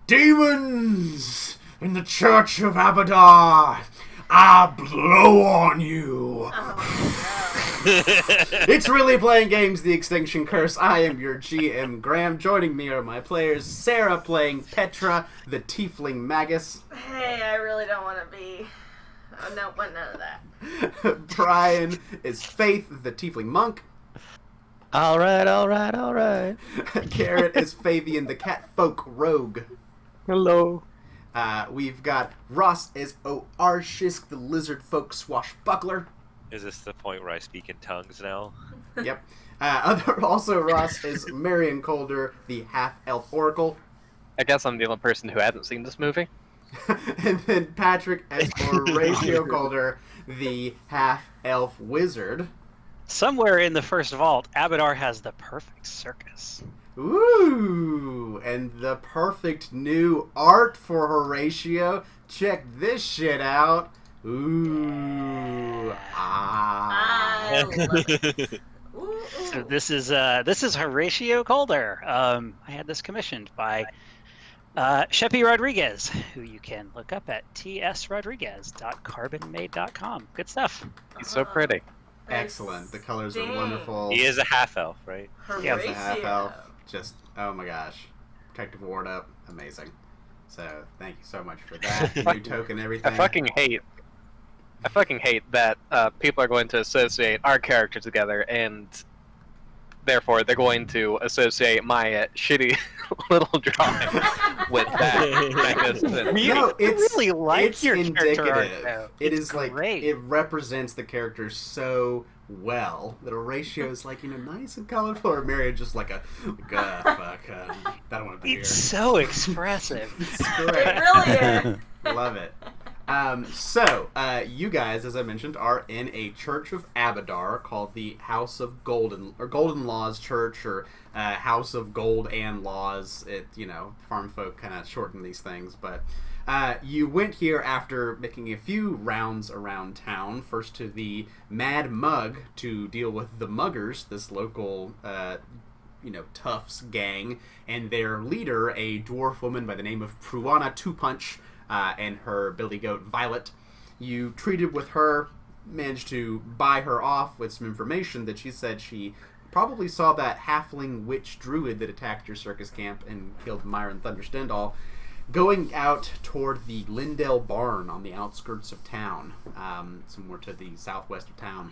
Demons in the Church of Abadar, I blow on you. Oh, It's Really Playing Games, The Extinction Curse. I am your GM, Graham. Joining me are my players, Sarah playing Petra, the Tiefling Magus. no. Hey, I really don't want to be... Oh, no, want none of that. Brian is Faith, the Tiefling Monk. Alright. Garrett is Fabian, the Catfolk Rogue. Hello. We've got Ross as Oarshisk, the Lizard Folk Swashbuckler. Is this the point where I speak in tongues now? Yep. Also Ross is Marion Calder, the Half-Elf Oracle. I guess I'm the only person who hasn't seen this movie. And then Patrick as Horatio Calder, the Half-Elf Wizard. Somewhere in the first vault, Abadar has the perfect circus. Ooh, and the perfect new art for Horatio. Check this shit out. Ooh, I love it. Ooh, ooh. So this is Horatio Calder. I had this commissioned by Sheppy Rodriguez, who you can look up at tsrodriguez.carbonmade.com. Good stuff. He's so pretty. excellent. The colors are Dang. wonderful. He is a half elf, right? He is Horatio. a half-elf. Just, oh my gosh. Protective ward up. Amazing. So, thank you so much for that. New token, everything. I fucking hate that people are going to associate our characters together, and therefore they're going to associate my shitty little drawing with that. Magnificent. No, it's really like it's your character art, indicative. though. It It's is like great. it represents the character so well that Horatio is like nice and colorful. Or Mary just like fuck, I don't want to be here. It's so expressive. It's It great. really is. Love it. You guys, as I mentioned, are in a Church of Abadar called the House of Golden, or Golden Laws Church, or House of Gold and Laws. Farm folk kind of shorten these things, but you went here after making a few rounds around town. First to the Mad Mug to deal with the Muggers, this local toughs gang, and their leader, a dwarf woman by the name of Pruana Two Punch, and her billy goat Violet. You treated with her, managed to buy her off with some information that she said she probably saw that halfling witch druid that attacked your circus camp and killed Myron Thunder Stendhal going out toward the Lindell Barn on the outskirts of town, somewhere to the southwest of town,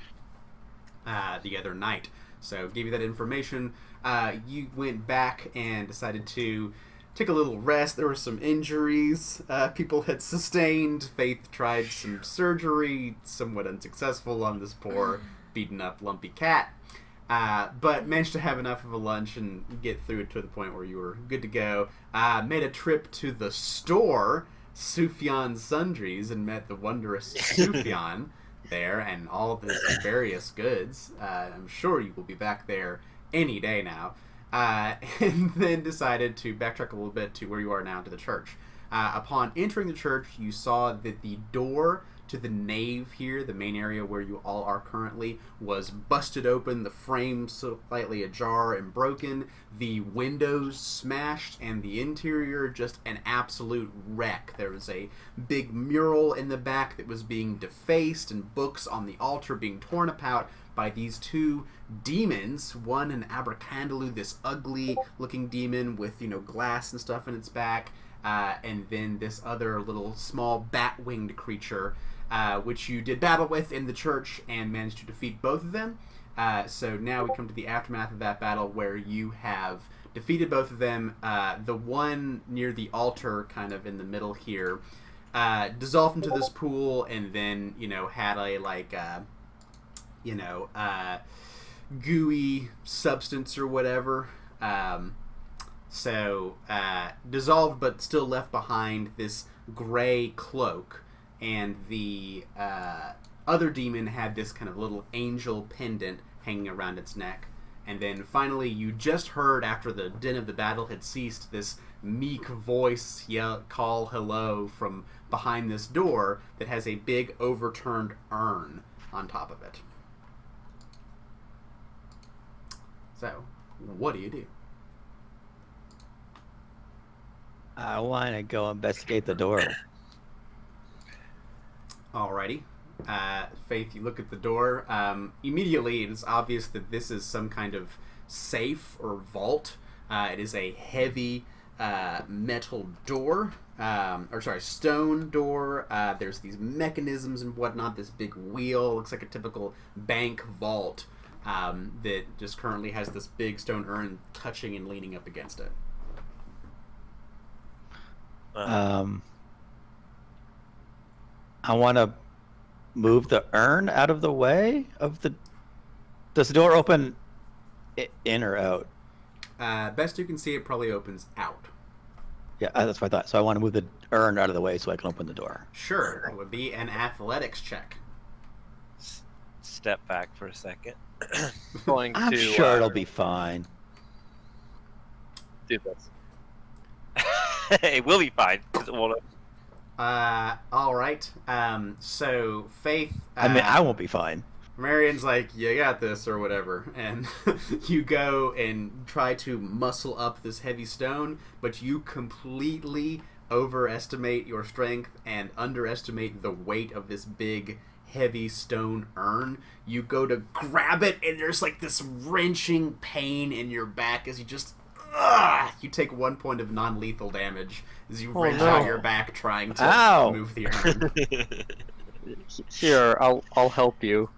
the other night. So gave you that information. You went back and decided to take a little rest. There were some injuries people had sustained. Faith tried some surgery, somewhat unsuccessful on this poor, beaten up, lumpy cat. But managed to have enough of a lunch and get through it to the point where you were good to go. Made a trip to the store, Sufjan Sundries, and met the wondrous Sufjan there and all of his various goods. I'm sure you will be back there any day now. And then decided to backtrack a little bit to where you are now, to the church. Upon entering the church, you saw that the door to the nave here, the main area where you all are currently, was busted open, the frame slightly ajar and broken, the windows smashed, and the interior just an absolute wreck. There was a big mural in the back that was being defaced, and books on the altar being torn apart by these two demons. One, an Abracandaloo, this ugly looking demon with glass and stuff in its back, and then this other little small bat-winged creature, which you did battle with in the church and managed to defeat both of them. So now we come to the aftermath of that battle, where you have defeated both of them. The one near the altar, kind of in the middle here, dissolved into this pool, and then had a gooey substance or whatever. Dissolved, but still left behind this gray cloak. And the other demon had this kind of little angel pendant hanging around its neck. And then finally, you just heard, after the din of the battle had ceased, this meek voice call hello from behind this door that has a big overturned urn on top of it. So, what do you do? I want to go investigate the door. Alrighty. Faith, you look at the door. Immediately, it is obvious that this is some kind of safe or vault. It is a heavy metal door. Stone door. There's these mechanisms and whatnot. This big wheel. Looks like a typical bank vault that just currently has this big stone urn touching and leaning up against it. I want to move the urn out of the way of the... Does the door open in or out? Best you can see, it probably opens out. Yeah, that's what I thought. So I want to move the urn out of the way so I can open the door. Sure. It would be an athletics check. Step back for a second. Going I'm to sure it'll be fine. do this. It will be fine. 'Cause it won't... All right. So Faith. I mean, I won't be fine. Marion's like, you got this, or whatever, and you go and try to muscle up this heavy stone, but you completely overestimate your strength and underestimate the weight of this big, heavy stone urn. You go to grab it, and there's like this wrenching pain in your back as you just... you take 1 point of non-lethal damage as you wrench out your back trying to move the urn. Here, I'll help you.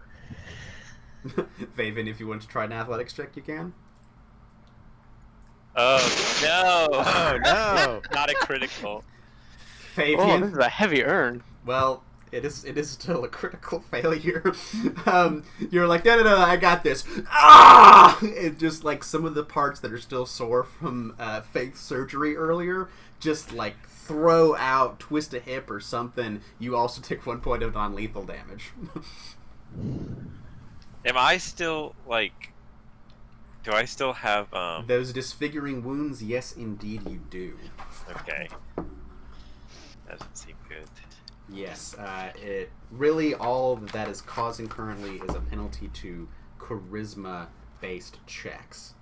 Vaven, if you want to try an athletics check, you can. Oh no! Oh, no. Not a critical. Favian, Oh, this is a heavy urn. well, it is still a critical failure. You're like, no, I got this. Ah! It just like some of the parts that are still sore from Faith's surgery earlier, just like throw out, twist a hip or something. You also take 1 point of non-lethal damage. Am I still like? Do I still have Those disfiguring wounds, yes, indeed, you do. Okay. Doesn't seem good. Yes, it really all that is causing currently is a penalty to charisma-based checks.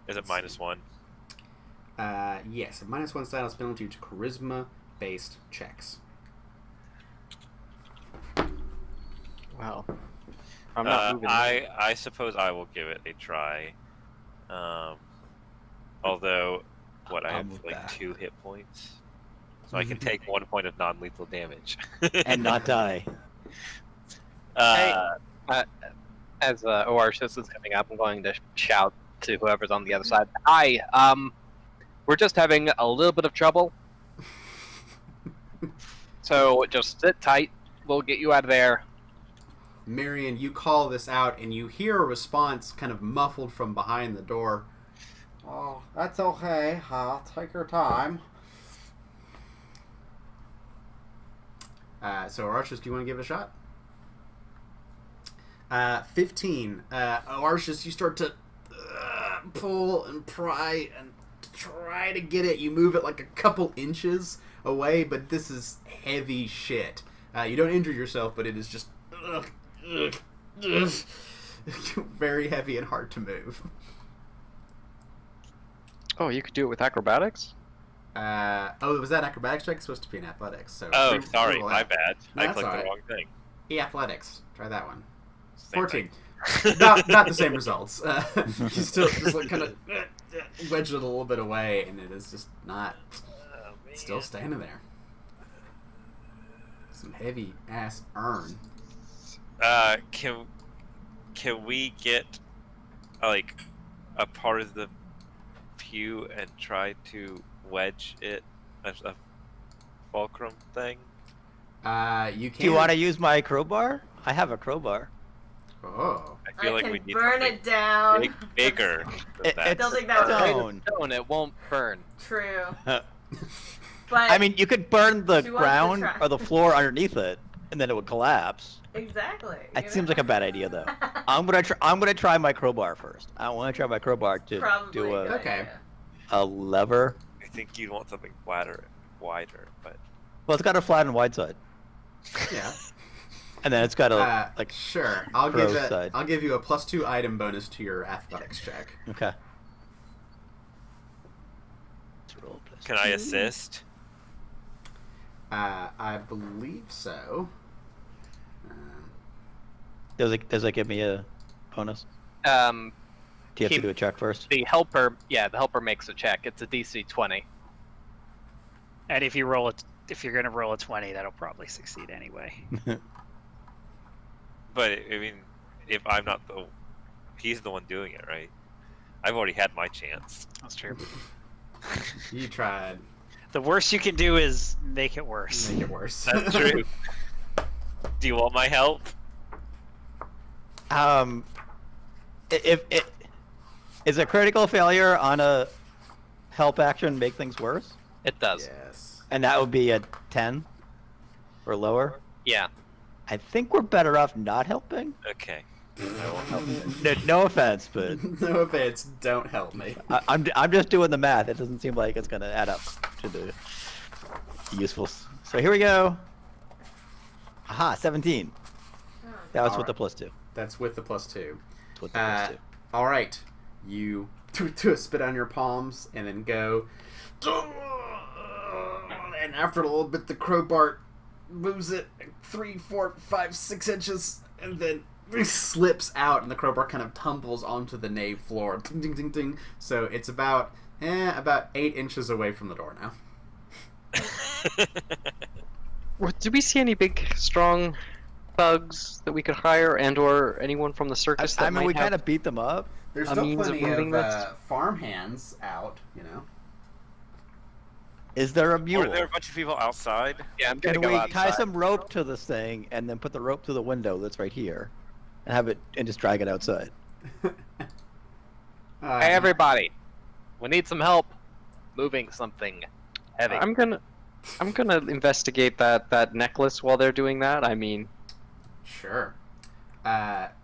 Is it -1? Yes, a -1 status penalty to charisma-based checks. Wow. I'm not moving. I suppose I will give it a try. Although, what I I'll have move like back. 2 hit points, so I can take 1 point of non-lethal damage. And not die. As Oarsis is coming up, I'm going to shout to whoever's on the other side. Hi, we're just having a little bit of trouble. So just sit tight. We'll get you out of there. Marion, you call this out, and you hear a response kind of muffled from behind the door. Oh, that's okay. I'll take your time. So, Archus, do you want to give it a shot? 15. Archus, you start to pull and pry and try to get it. You move it like a couple inches away, but this is heavy shit. You don't injure yourself, but it is just very heavy and hard to move. Oh, you could do it with acrobatics? Was that acrobatics check? It's supposed to be an athletics. So Oh, sorry, roll my that. bad. I That's clicked alright. the wrong thing. Athletics. Try that one. Same 14. thing. not the same results. You still just like kind of wedge it a little bit away, and it is just not still standing there. Some heavy ass urn. Can we get like a part of the pew and try to wedge it as a fulcrum thing? You can. Do you want to use my crowbar? I have a crowbar. Oh. I feel like can we need burn something it down. bigger than that. don't think that would stone. Stone, it won't burn. True. I But mean, you could burn the She wants to ground try. or the floor underneath it, and then it would collapse. exactly. That seems like a bad idea, though. I'm gonna try my crowbar first. I want to try my crowbar to Probably do a a. good Okay. idea. a lever. I think you'd want something flatter, wider, but Well, it's got a flat and wide side, Yeah. and then it's got a like. Sure. Gross side. I'll give you a +2 item bonus to your athletics check. Okay. Let's roll this. can I assist? I believe so. Does it give me a bonus? Do you have to do a check first? The helper makes a check. It's a DC 20. And if you're gonna roll a 20, that'll probably succeed anyway. But I mean, if I'm not he's the one doing it, right? I've already had my chance. That's true. You tried. The worst you can do is make it worse. Make it worse. That's true. Do you want my help? If it is a critical failure on a help action make things worse, It does. Yes. and that would be a 10 or lower. Yeah. I think we're better off not helping. Okay. I won't help you. No offense, but No offense. Don't help me. I'm just doing the math. It doesn't seem like it's gonna add up to the useful. So here we go. Aha, 17. That was with the +2. That's with the +2. That's with the +2. All right. You do a spit on your palms and then go. And after a little bit, the crowbar moves it 3, 4, 5, 6 inches, and then slips out, and the crowbar kind of tumbles onto the nave floor. Ding, ding, ding, ding. So it's about 8 inches away from the door now. Did we see any big, strong thugs that we could hire, and/or anyone from the circus? I that mean, might we have kind of beat them up. There's a still means of plenty moving of this? farm hands out, you know. Is there a Or mule? there are a bunch of people outside. Yeah, I'm gonna Can go we outside. tie some rope to this thing and then put the rope to the window that's right here, and have it and just drag it outside? Hey, everybody. We need some help moving something heavy. I'm gonna investigate that necklace while they're doing that. I mean, Sure.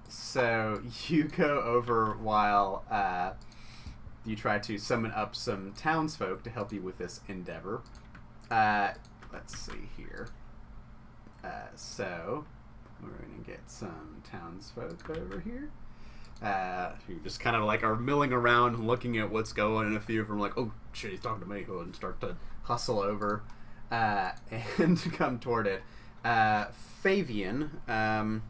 So you go over while you try to summon up some townsfolk to help you with this endeavor. Let's see here. So we're gonna get some townsfolk over here. Who just kind of like are milling around and looking at what's going, and a few of them are like, "Oh shit, he's talking to me," and start to hustle over and come toward it. Fabian,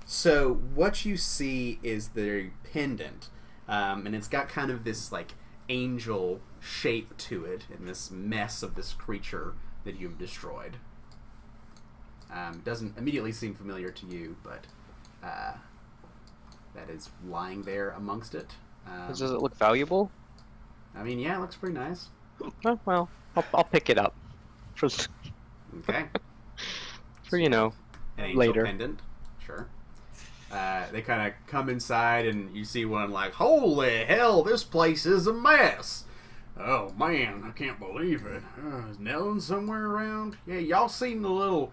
so what you see is the pendant, and it's got kind of this like angel shape to it in this mess of this creature that you've destroyed. Doesn't immediately seem familiar to you, but that is lying there amongst it. does it look valuable? I mean, yeah, it looks pretty nice. Oh, well, I'll pick it up for Okay. you know. An angel Later. pendant. Sure. They kind of come inside, and you see one like, "Holy hell, this place is a mess! Oh man, I can't believe it. Is Nellen somewhere around? Yeah, y'all seen the little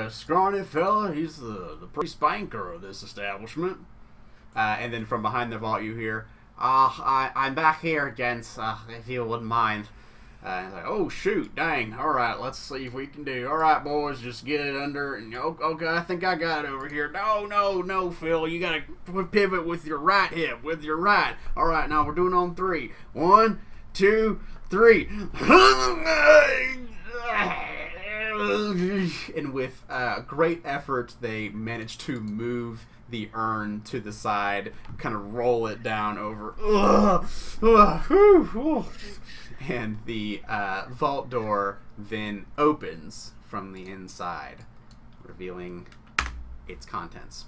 scrawny fella? He's the pretty spanker of this establishment." And then from behind the vault, you hear, I'm back here, gents, if you wouldn't mind." It's like, "Oh shoot, dang! All right, let's see if we can do. All right, boys, just get it under. And okay, I think I got it over here. No, Phil, you gotta pivot with your right hip, with your right. All right, now we're doing on 3. 1, 2, 3. And with great effort, they manage to move the urn to the side, kind of roll it down over. And the vault door then opens from the inside, revealing its contents.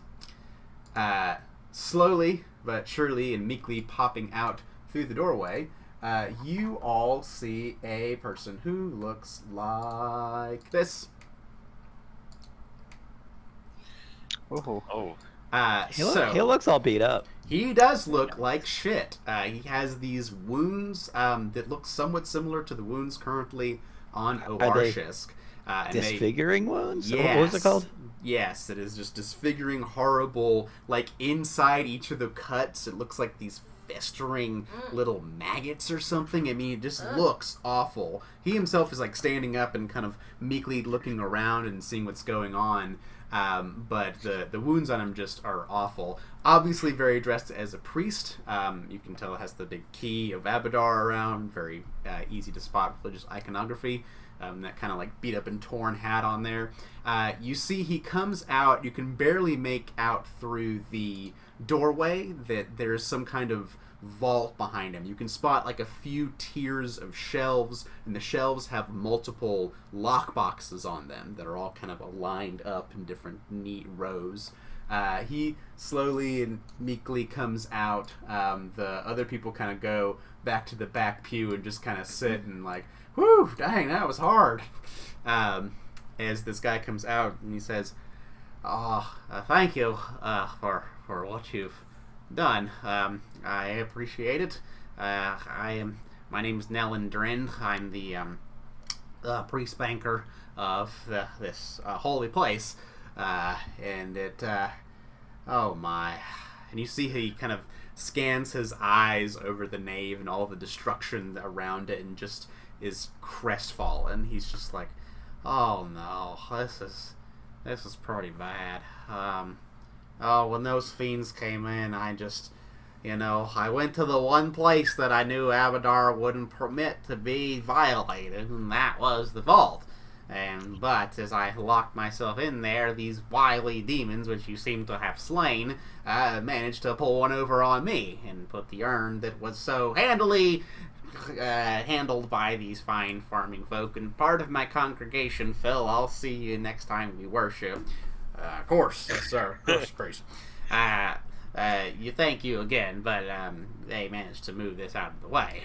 Slowly but surely and meekly popping out through the doorway, you all see a person who looks like this. Oh. He looks all beat up. He does look like shit. He has these wounds that look somewhat similar to the wounds currently on they Oarshisk. Disfiguring wounds? Yes. What was it called? Yes, it is just disfiguring, horrible. Like inside each of the cuts, it looks like these festering little maggots or something. I mean, it just looks awful. He himself is like standing up and kind of meekly looking around and seeing what's going on. But the wounds on him just are awful. Obviously very dressed as a priest. You can tell it has the big key of Abadar around. Very easy to spot religious iconography. That kind of like beat up and torn hat on there. You see he comes out. You can barely make out through the doorway that there's some kind of vault behind him. You can spot like a few tiers of shelves, and the shelves have multiple lock boxes on them that are all kind of lined up in different neat rows. He slowly and meekly comes out. The other people kind of go back to the back pew and just kind of sit and like, whew, dang, that was hard. As this guy comes out and he says, thank you for what you've done. I appreciate it. My name is Nellen Drin. I'm the priest banker of this holy place. And it, oh my. And you see he kind of scans his eyes over the nave and all the destruction around it and just is crestfallen. He's just like, oh no, this is pretty bad. When those fiends came in, I just, I went to the one place that I knew Abadar wouldn't permit to be violated, and that was the vault. But as I locked myself in there, these wily demons, which you seem to have slain, managed to pull one over on me and put the urn that was so handily handled by these fine farming folk and part of my congregation. Phil, I'll see you next time we worship. Of course, yes, sir. Of course, priest. Thank you again, but they managed to move this out of the way.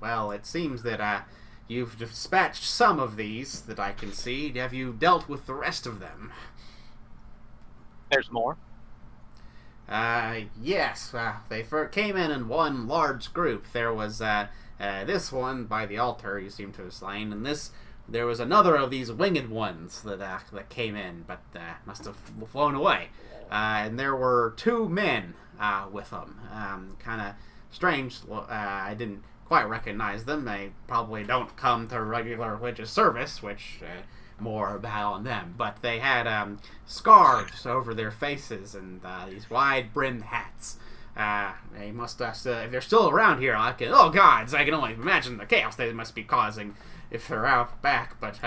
Well, it seems that you've dispatched some of these that I can see. Have you dealt with the rest of them? There's more. Yes. They came in one large group. There was this one by the altar you seem to have slain, and there was another of these winged ones that came in, but must have flown away. And there were 2 men with them. Kind of strange. I didn't quite recognize them. They probably don't come to regular religious service, which more about on them. But they had scarves over their faces and these wide-brimmed hats. They must have, if they're still around here, oh gods, I can only imagine the chaos they must be causing if they're out back. But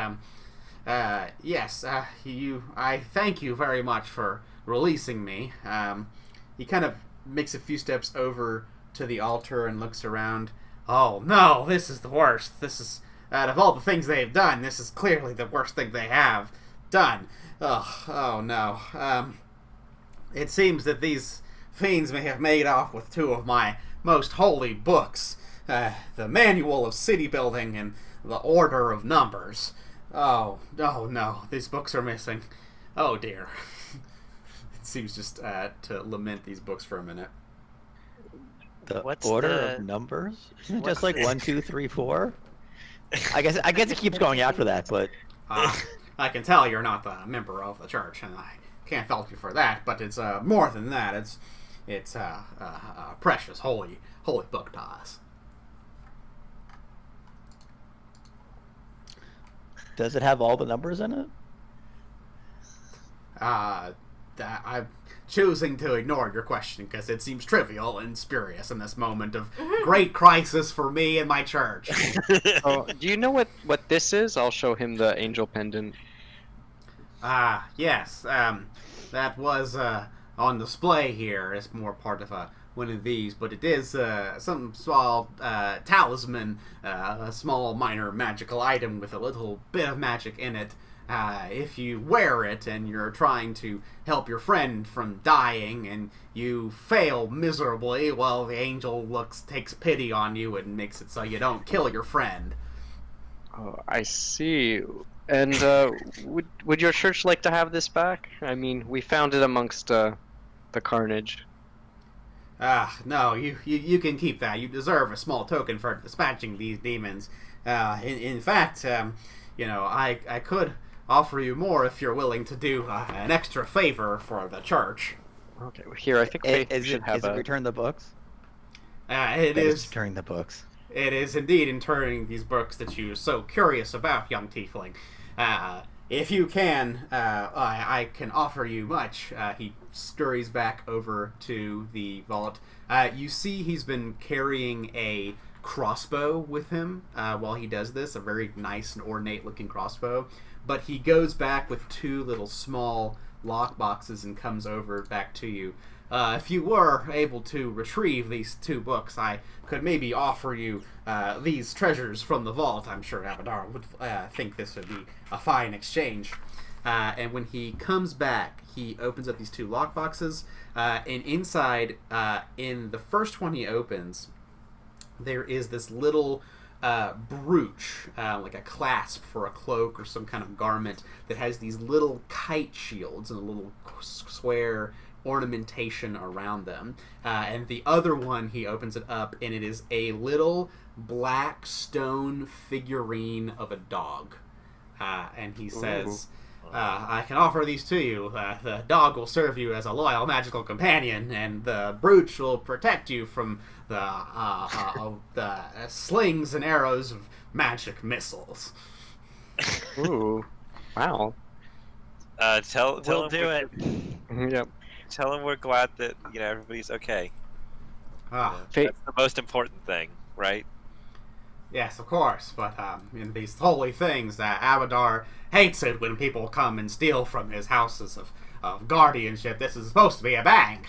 yes, I thank you very much for releasing me. He kind of makes a few steps over to the altar and looks around. Oh no, this is the worst. This is, out of all the things they have done, this is clearly the worst thing they have done. Oh no. It seems that these fiends may have made off with 2 of my most holy books. The Manual of City Building and the Order of Numbers. Oh no, these books are missing. Oh dear. It seems just to lament these books for a minute. The What's order the- of numbers? Isn't it what's just like the- 1, 2, 3, 4? I guess it keeps going after that, but I can tell you're not the member of the church, and I can't fault you for that. But it's more than that. It's a precious, holy book to us. does it have all the numbers in it? I'm choosing to ignore your question because it seems trivial and spurious in this moment of great crisis for me and my church. Oh, do you know what this is? I'll show him the angel pendant. Yes. That was on display here as more part of one of these, but it is some small talisman, a small minor magical item with a little bit of magic in it. If you wear it and you're trying to help your friend from dying and you fail miserably, well, the angel takes pity on you and makes it so you don't kill your friend. Oh, I see. And would your church like to have this back? I mean, we found it amongst the carnage. No, you can keep that. You deserve a small token for dispatching these demons. In fact, I could offer you more if you're willing to do an extra favor for the church. Okay, well, here I think we Is should it have a. return the books? It That is. turning the books. It is indeed in turning these books that you're so curious about, young tiefling. If you can, I can offer you much. He scurries back over to the vault. You see he's been carrying a crossbow with him while he does this, a very nice and ornate-looking crossbow. But he goes back with 2 little small lock boxes and comes over back to you. If you were able to retrieve these 2 books, I could maybe offer you these treasures from the vault. I'm sure Abadar would think this would be a fine exchange. And when he comes back, he opens up these 2 lock boxes, and inside, in the first one he opens, there is this little brooch, like a clasp for a cloak or some kind of garment that has these little kite shields and a little square ornamentation around them. And the other one, he opens it up, and it is a little black stone figurine of a dog. And he says, I can offer these to you. The dog will serve you as a loyal magical companion, and the brooch will protect you from the slings and arrows of magic missiles. Ooh, wow. Tell We'll him do it. Yep. Tell him we're glad that everybody's okay. Ah, That's the most important thing, right? yes, of course, but in these holy things, Abadar hates it when people come and steal from his houses of guardianship. This is supposed to be a bank.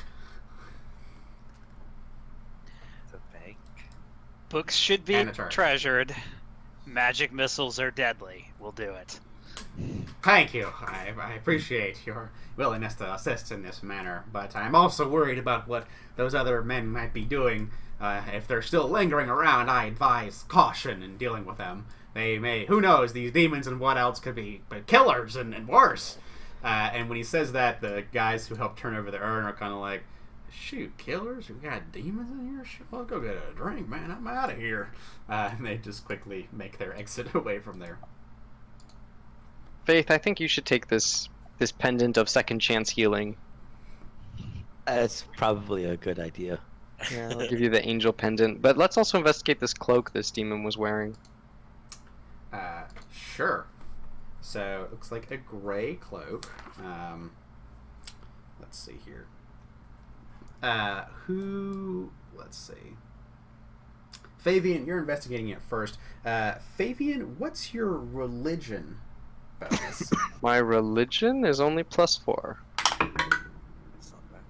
It's a bank. Books should be And a church. treasured. Magic missiles are deadly. We'll do it. Thank you. I appreciate your willingness to assist in this manner, but I'm also worried about what those other men might be doing. If they're still lingering around, I advise caution in dealing with them. They may, who knows, these demons and what else could be, but killers and worse. And when he says that, the guys who helped turn over the urn are kind of like, shoot, killers? We got demons in here? Well, go get a drink, man. I'm out of here. And they just quickly make their exit away from there. Faith, I think you should take this pendant of second chance healing. That's probably a good idea. Yeah, I'll give you the angel pendant. But let's also investigate this cloak this demon was wearing. Sure. So it looks like a gray cloak. Let's see here. Let's see. Fabian, you're investigating it first. Fabian, what's your religion bonus? My religion is only +4. That's not bad.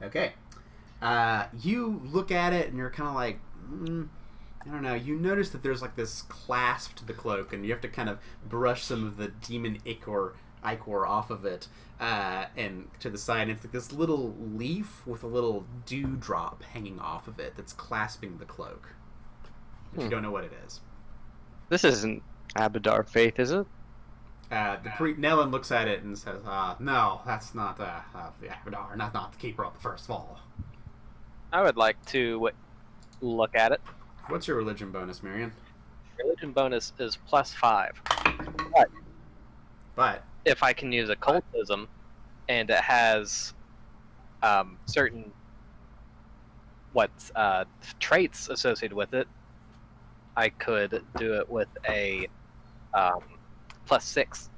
Okay. You look at it and you're kind of like, I don't know. You notice that there's like this clasp to the cloak, and you have to kind of brush some of the demon ichor off of it, and to the side. And it's like this little leaf with a little dewdrop hanging off of it that's clasping the cloak. But you don't know what it is. This isn't Abadar Faith, is it? Nellen looks at it and says, "No, that's not the Abadar, not the keeper of the first fall." I would like to look at it. What's your religion bonus, Marion? Religion bonus is +5. But If I can use occultism, and it has certain traits associated with it, I could do it with a +6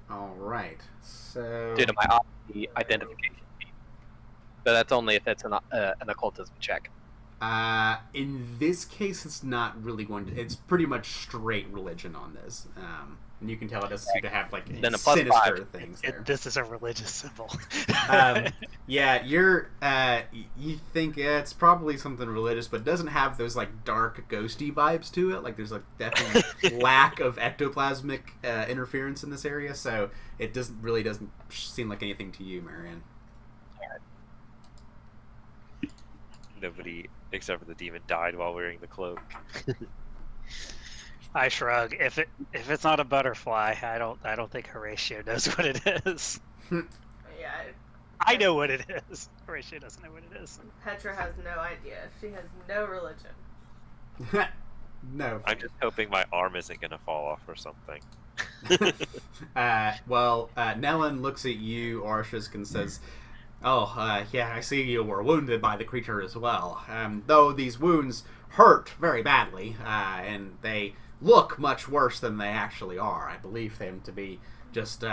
all right. So due to my identification feat. But that's only if it's an occultism check. In this case, it's not really going to. It's pretty much straight religion on this, and you can tell it doesn't seem to have like Then a sinister +5. things there. This is a religious symbol. Yeah, you think it's probably something religious, but doesn't have those like dark, ghosty vibes to it. Like there's like definitely lack of ectoplasmic interference in this area, so it doesn't seem like anything to you, Marion. Nobody except for the demon died while wearing the cloak. I shrug. If it's not a butterfly, I don't think Horatio knows what it is. Yeah, I know what it is. Horatio doesn't know what it is. Petra has no idea. She has no religion. No. I'm just hoping my arm isn't gonna fall off or something. Nellen looks at you, Arshisk, and says, Oh, yeah, I see you were wounded by the creature as well. Though these wounds hurt very badly, and they look much worse than they actually are. I believe them to be just,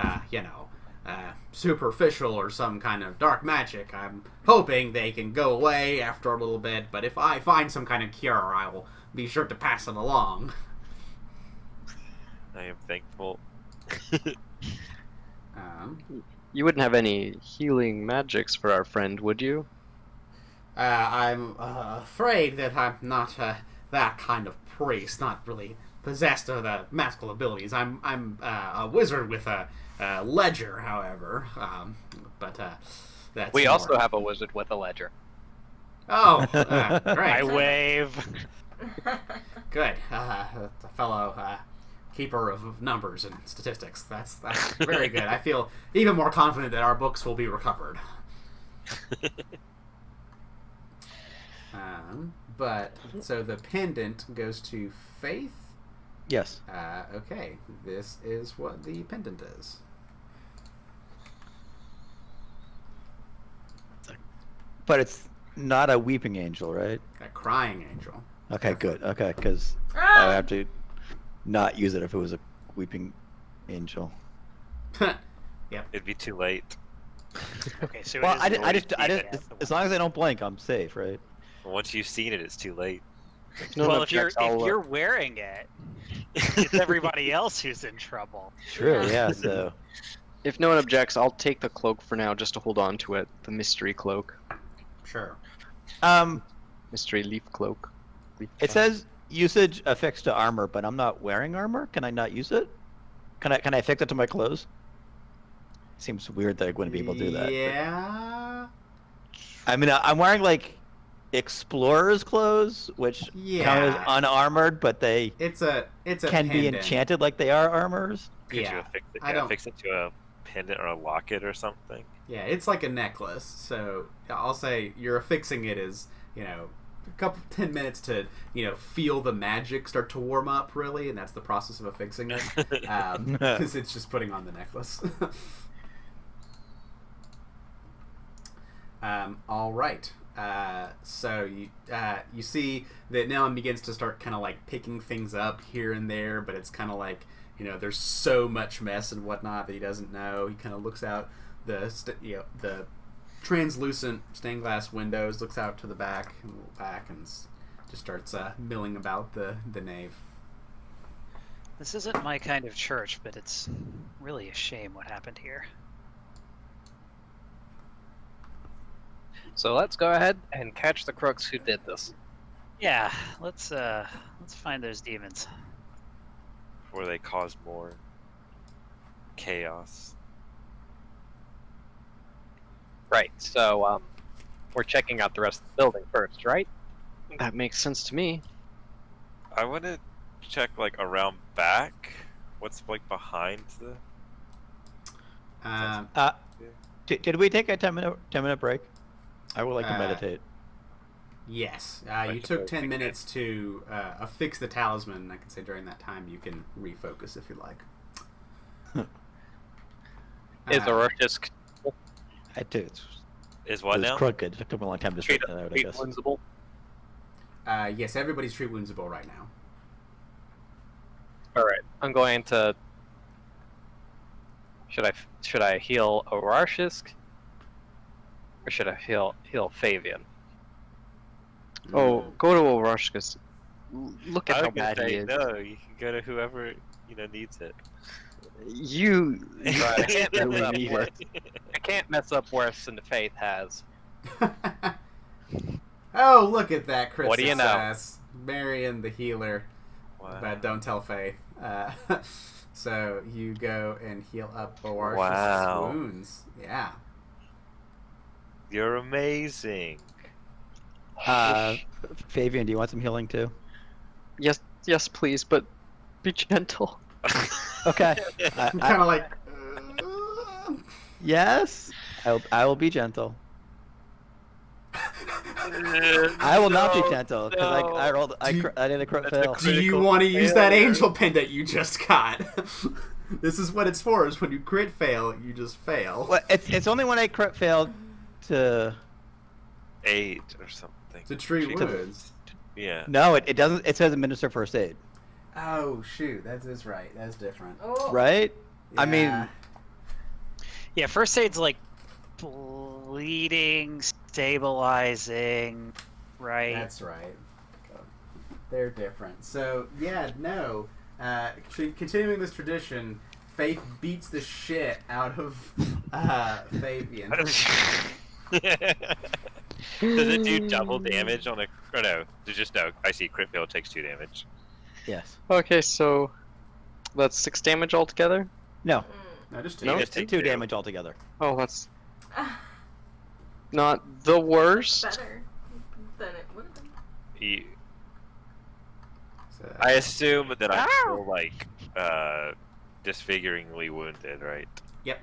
superficial or some kind of dark magic. I'm hoping they can go away after a little bit, but if I find some kind of cure, I will be sure to pass it along. I am thankful. You wouldn't have any healing magics for our friend, would you? I'm afraid that I'm not that kind of priest, not really possessed of the magical abilities. I'm a wizard with a ledger, however. But that's We more... also have a wizard with a ledger. Oh, I great. wave. Good. A fellow keeper of numbers and statistics. That's very good. I feel even more confident that our books will be recovered. But so the pendant goes to Faith. Yes. Okay, this is what the pendant is. But it's not a weeping angel, right? A crying angel. Okay, good. Okay, because I Ah! would have to not use it if it was a weeping angel. It'd be too late. Okay, so Well, it is I just, noise being at the as long as I don't blink, I'm safe, right? Once you've seen it, it's too late. No Well, one if you're objects, I'll, if you're wearing it, it's everybody else who's in trouble. True, yeah, so... if no one objects, I'll take the cloak for now, just to hold on to it. The mystery cloak, Sure. mystery leaf cloak. It says usage affixed to armor, but I'm not wearing armor. Can I not use it? Can I affix it to my clothes? Seems weird that I wouldn't be able to do that. Yeah. I mean, I'm wearing like explorer's clothes, which count as Yeah. unarmored, but they It's a can be pendant. enchanted like they are armors. Could you Yeah. affix it, I don't. affix it to a pendant or a locket or something? Yeah, it's like a necklace. So I'll say you're affixing it as, a couple 10 minutes to, feel the magic start to warm up, really, and that's the process of affixing it. Because it's just putting on the necklace. All right. So you see that Nellen begins to start kind of like picking things up here and there, but it's kind of like, there's so much mess and whatnot that he doesn't know. He kind of looks out the translucent stained glass windows, looks out to the back and just starts milling about the nave. This isn't my kind of church, but it's really a shame what happened here. So let's go ahead and catch the crooks who did this. Yeah, let's find those demons. Before they cause more chaos. Right, so we're checking out the rest of the building first, right? That makes sense to me. I want to check like around back. What's like behind the? Did we take a 10-minute break? I would like to meditate. Yes, you took 10 minutes to affix the talisman. I can say during that time you can refocus if you like. Is Orochisk I do. Is what It was now? crooked. It took me a long time to straighten that out, I guess. woundsable? Yes, everybody's treat woundsable right now. All right, I'm going to. Should I heal Orochisk, or should I heal Fabian? Oh, go to Orochius. Look at I how was gonna bad he say, is. no, you can go to whoever needs it. You Right, I can't mess really up need worse. it. I can't mess up worse than the Faith has. Oh, look at that crit What do you know? success. Marion the healer. Wow. But don't tell Faith. So you go and heal up Boar's Wow. wounds. Yeah. You're amazing. Fabian, do you want some healing too? Yes, please, but be gentle. Okay. I'm kind of like. Yes. I will be gentle. I will not be gentle because I rolled. I did a crit fail. Do you want to use that angel pendant you just got? This is what it's for. Is when you crit fail, you just fail. Well, it's only when I crit failed to. 8 or something. To treat She- wounds. Yeah. No, it doesn't. It says administer first aid, Oh shoot, that is right. That's different. Oh. right? I mean, Yeah. Yeah, first aid's like bleeding, stabilizing, right? That's right. They're different. So yeah, no. Continuing this tradition, Faith beats the shit out of Fabian. Does it do double damage on a? Or no? There's just no. I see. Crit fail takes 2 damage. yes. Okay, so that's 6 damage altogether. No, No, just two. No, it's take 2 2. damage altogether. Oh, that's Ah, not the worst. better than it would have been. You, So, I assume that I'm still like disfiguringly wounded, right? Yep.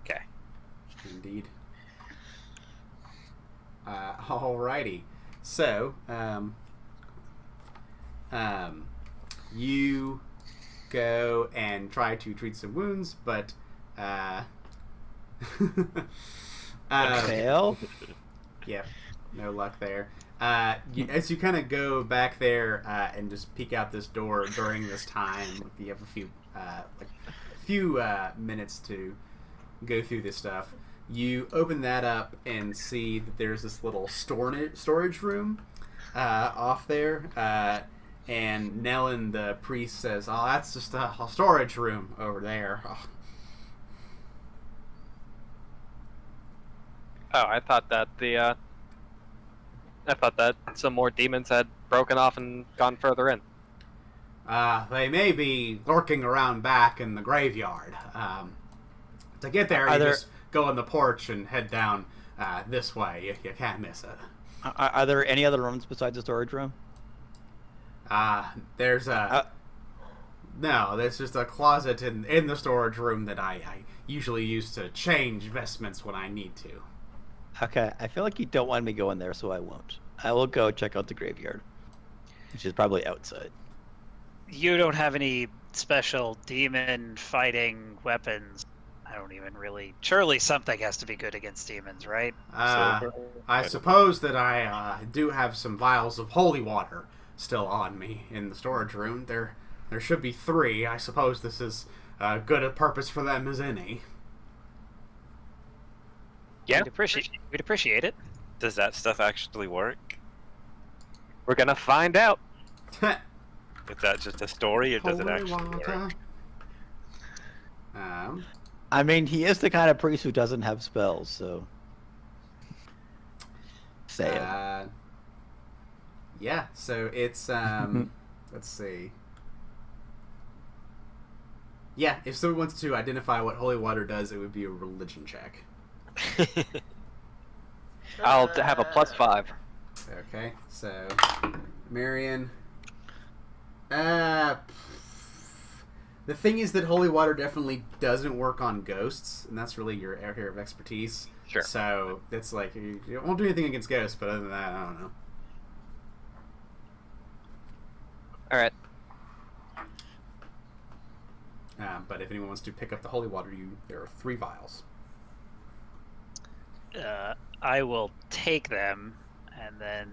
Okay. Indeed. Alrighty. So, you go and try to treat some wounds, but Fail. Yep, no luck there. As you kind of go back there and just peek out this door during this time, you have a few minutes to go through this stuff. You open that up and see that there's this little storage room off there. And Nellen, the priest, says, "Oh, that's just a storage room over there." Oh. Oh, I thought that some more demons had broken off and gone further in. They may be lurking around back in the graveyard. To get there, Are you there- just go on the porch and head down this way. You can't miss it. Are there any other rooms besides the storage room? There's a... No, there's just a closet in the storage room that I usually use to change vestments when I need to. Okay, I feel like you don't want me going there, so I won't. I will go check out the graveyard, which is probably outside. You don't have any special demon fighting weapons. I don't even really. Surely something has to be good against demons, right? I suppose that I do have some vials of holy water still on me in the storage room. There should be 3. I suppose this is good a purpose for them as any. Yeah, We'd appreciate it. Does that stuff actually work? we're gonna find out. Is that just a story, or does it Holy actually water. work? I mean, he is the kind of priest who doesn't have spells, so. Say it. Yeah, so it's let's see. Yeah, if someone wants to identify what holy water does, it would be a religion check. I'll have a +5. Okay, so Marion. The thing is that holy water definitely doesn't work on ghosts, and that's really your area of expertise. Sure. So it's like you won't do anything against ghosts, but other than that, I don't know. All right. But if anyone wants to pick up the holy water, there are 3 vials. I will take them and then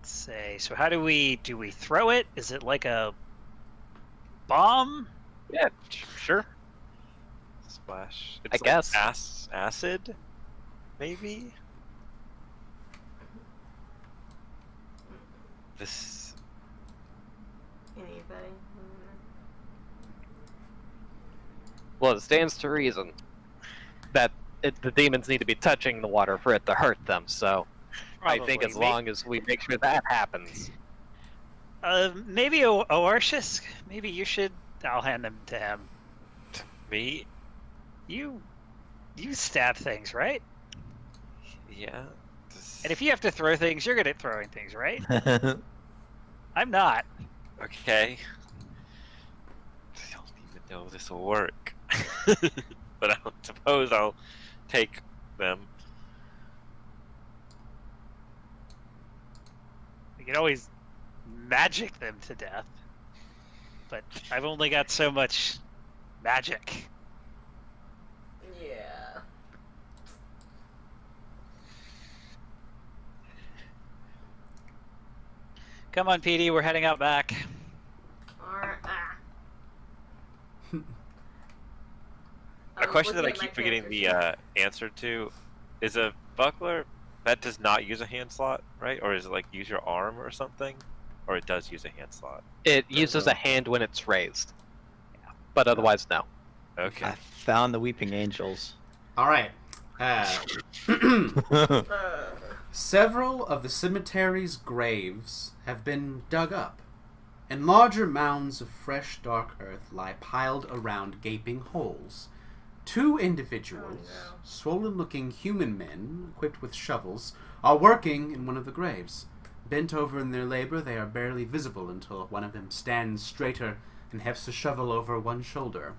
say. So how do we throw it? Is it like a bomb? Yeah, sure. Splash. I guess. Acid, maybe. This. Anything. Well, it stands to reason that the demons need to be touching the water for it to hurt them. So I think as long as we make sure that happens. Maybe Oartius. Maybe you should. I'll hand them to him. Me? You stab things, right? Yeah. And if you have to throw things, you're good at throwing things, right? I'm not. Okay. I don't even know if this will work. But I suppose I'll take them. We can always magic them to death. But I've only got so much magic. Yeah. Come on, PD, we're heading out back. Or, A question that I keep forgetting the answer to is a buckler that does not use a hand slot, right? Or is it like use your arm or something? Or it does use a hand slot? It uses a hand when it's raised, but otherwise no. Okay. I found the weeping angels. All right. Several of the cemetery's graves have been dug up, and larger mounds of fresh, dark earth lie piled around gaping holes. 2 individuals, swollen-looking human men equipped with shovels, are working in one of the graves. Bent over in their labor, they are barely visible until one of them stands straighter and hefts a shovel over one shoulder.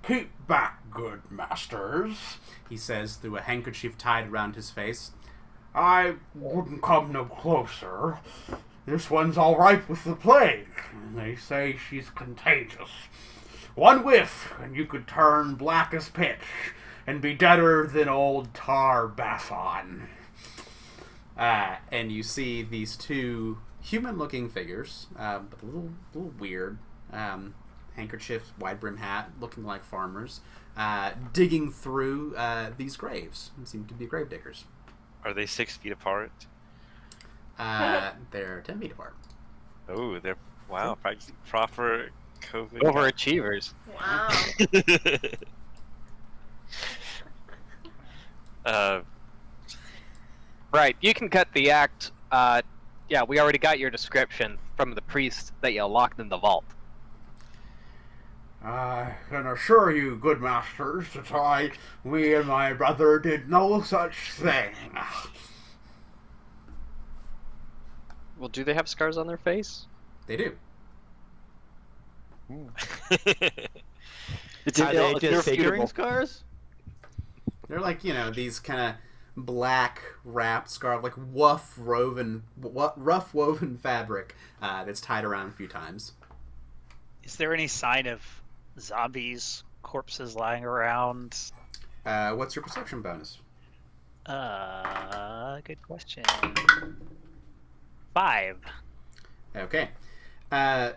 Keep back, good masters, he says through a handkerchief tied around his face. I wouldn't come no closer. This one's all right with the plague. They say she's contagious. One whiff, and you could turn black as pitch, and be deader than old Tar Bathon. And you see these 2 human-looking figures, but a little weird, handkerchiefs, wide-brim hat, looking like farmers, digging through these graves. They seem to be grave diggers. Are they 6 feet apart? They're 10 feet apart. Oh, they're practicing proper COVID. Overachievers. Wow. Right, you can cut the act. Yeah, we already got your description from the priest that you locked in the vault. I can assure you, good masters, that we and my brother did no such thing. Well, do they have scars on their face? They do. Are they just figuring irrefutable. scars? They're like, these kind of black wrapped scarf, like rough woven fabric that's tied around a few times. Is there any sign of zombies, corpses lying around? What's your perception bonus? Good question. 5. Okay.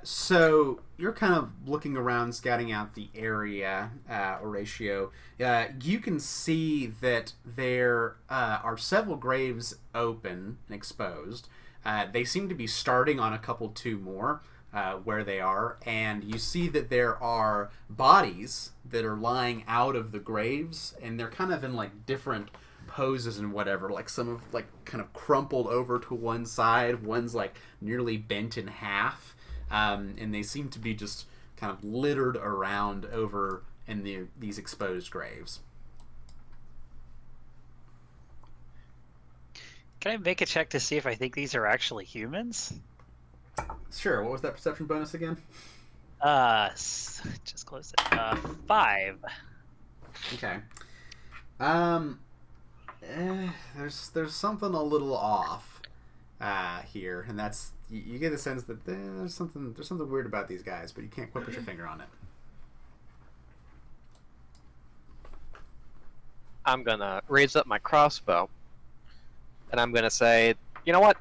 So you're kind of looking around, scouting out the area, Horatio. You can see that there are several graves open and exposed. They seem to be starting on a couple 2 more where they are, and you see that there are bodies that are lying out of the graves, and they're kind of in like different poses and whatever, like some of like kind of crumpled over to one side, one's like nearly bent in half, and they seem to be just kind of littered around over in these exposed graves. Can I make a check to see if I think these are actually humans? Sure. What was that perception bonus again? Just close it. 5. Okay. There's something a little off here, and that's you get a sense that there's something weird about these guys, but you can't quite put your finger on it. I'm gonna raise up my crossbow, and I'm gonna say, you know what?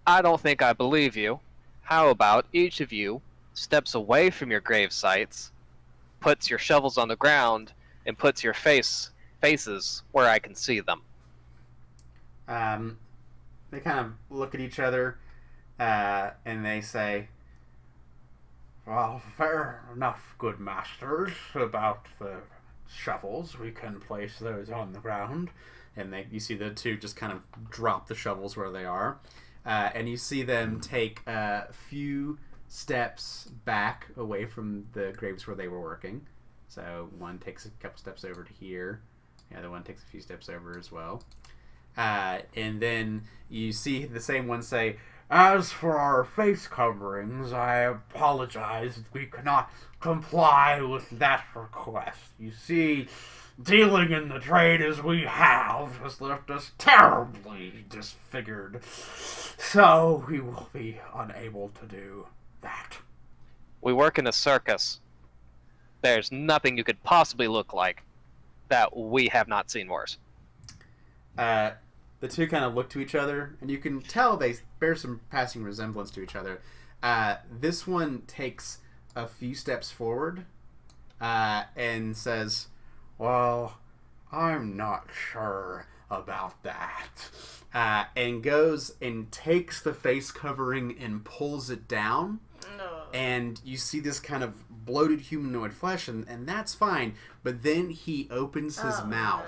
I don't think I believe you. How about each of you steps away from your grave sites, puts your shovels on the ground, and puts your faces where I can see them. They kind of look at each other, and they say, "Well, fair enough, good masters. About the shovels, we can place those on the ground." And you see the 2 just kind of drop the shovels where they are. And you see them take a few steps back away from the graves where they were working. So one takes a couple steps over to here. The other one takes a few steps over as well. And then you see the same one say, "As for our face coverings, I apologize that we cannot comply with that request. You see, dealing in the trade as we have has left us terribly disfigured. So we will be unable to do that." We work in a circus. There's nothing you could possibly look like that we have not seen worse. The the two kind of look to each other, and you can tell they bear some passing resemblance to each other. This one takes a few steps forward and says, "Well, I'm not sure about that." And goes and takes the face covering and pulls it down. No. And you see this kind of bloated humanoid flesh, and that's fine. But then he opens his mouth,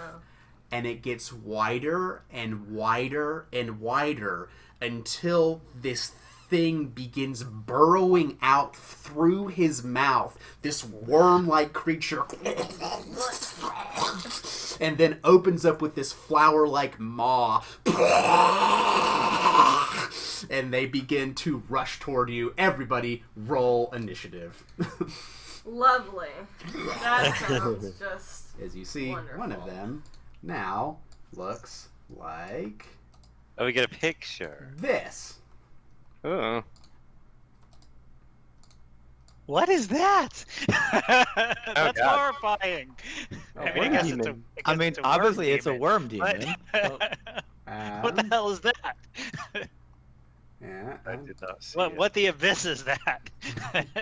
and it gets wider and wider and wider until this thing begins burrowing out through his mouth. This worm-like creature. And then opens up with this flower-like maw. And they begin to rush toward you. Everybody, roll initiative. Lovely. That sounds just As you see, wonderful. one of them now looks like Oh, we get a picture. this. Oh. What is that? That's God. horrifying. Oh, I worm guess demon. I mean, it's a worm obviously it's a demon, worm but- demon. What the hell is that? Yeah. I did not see What it. what the abyss is that?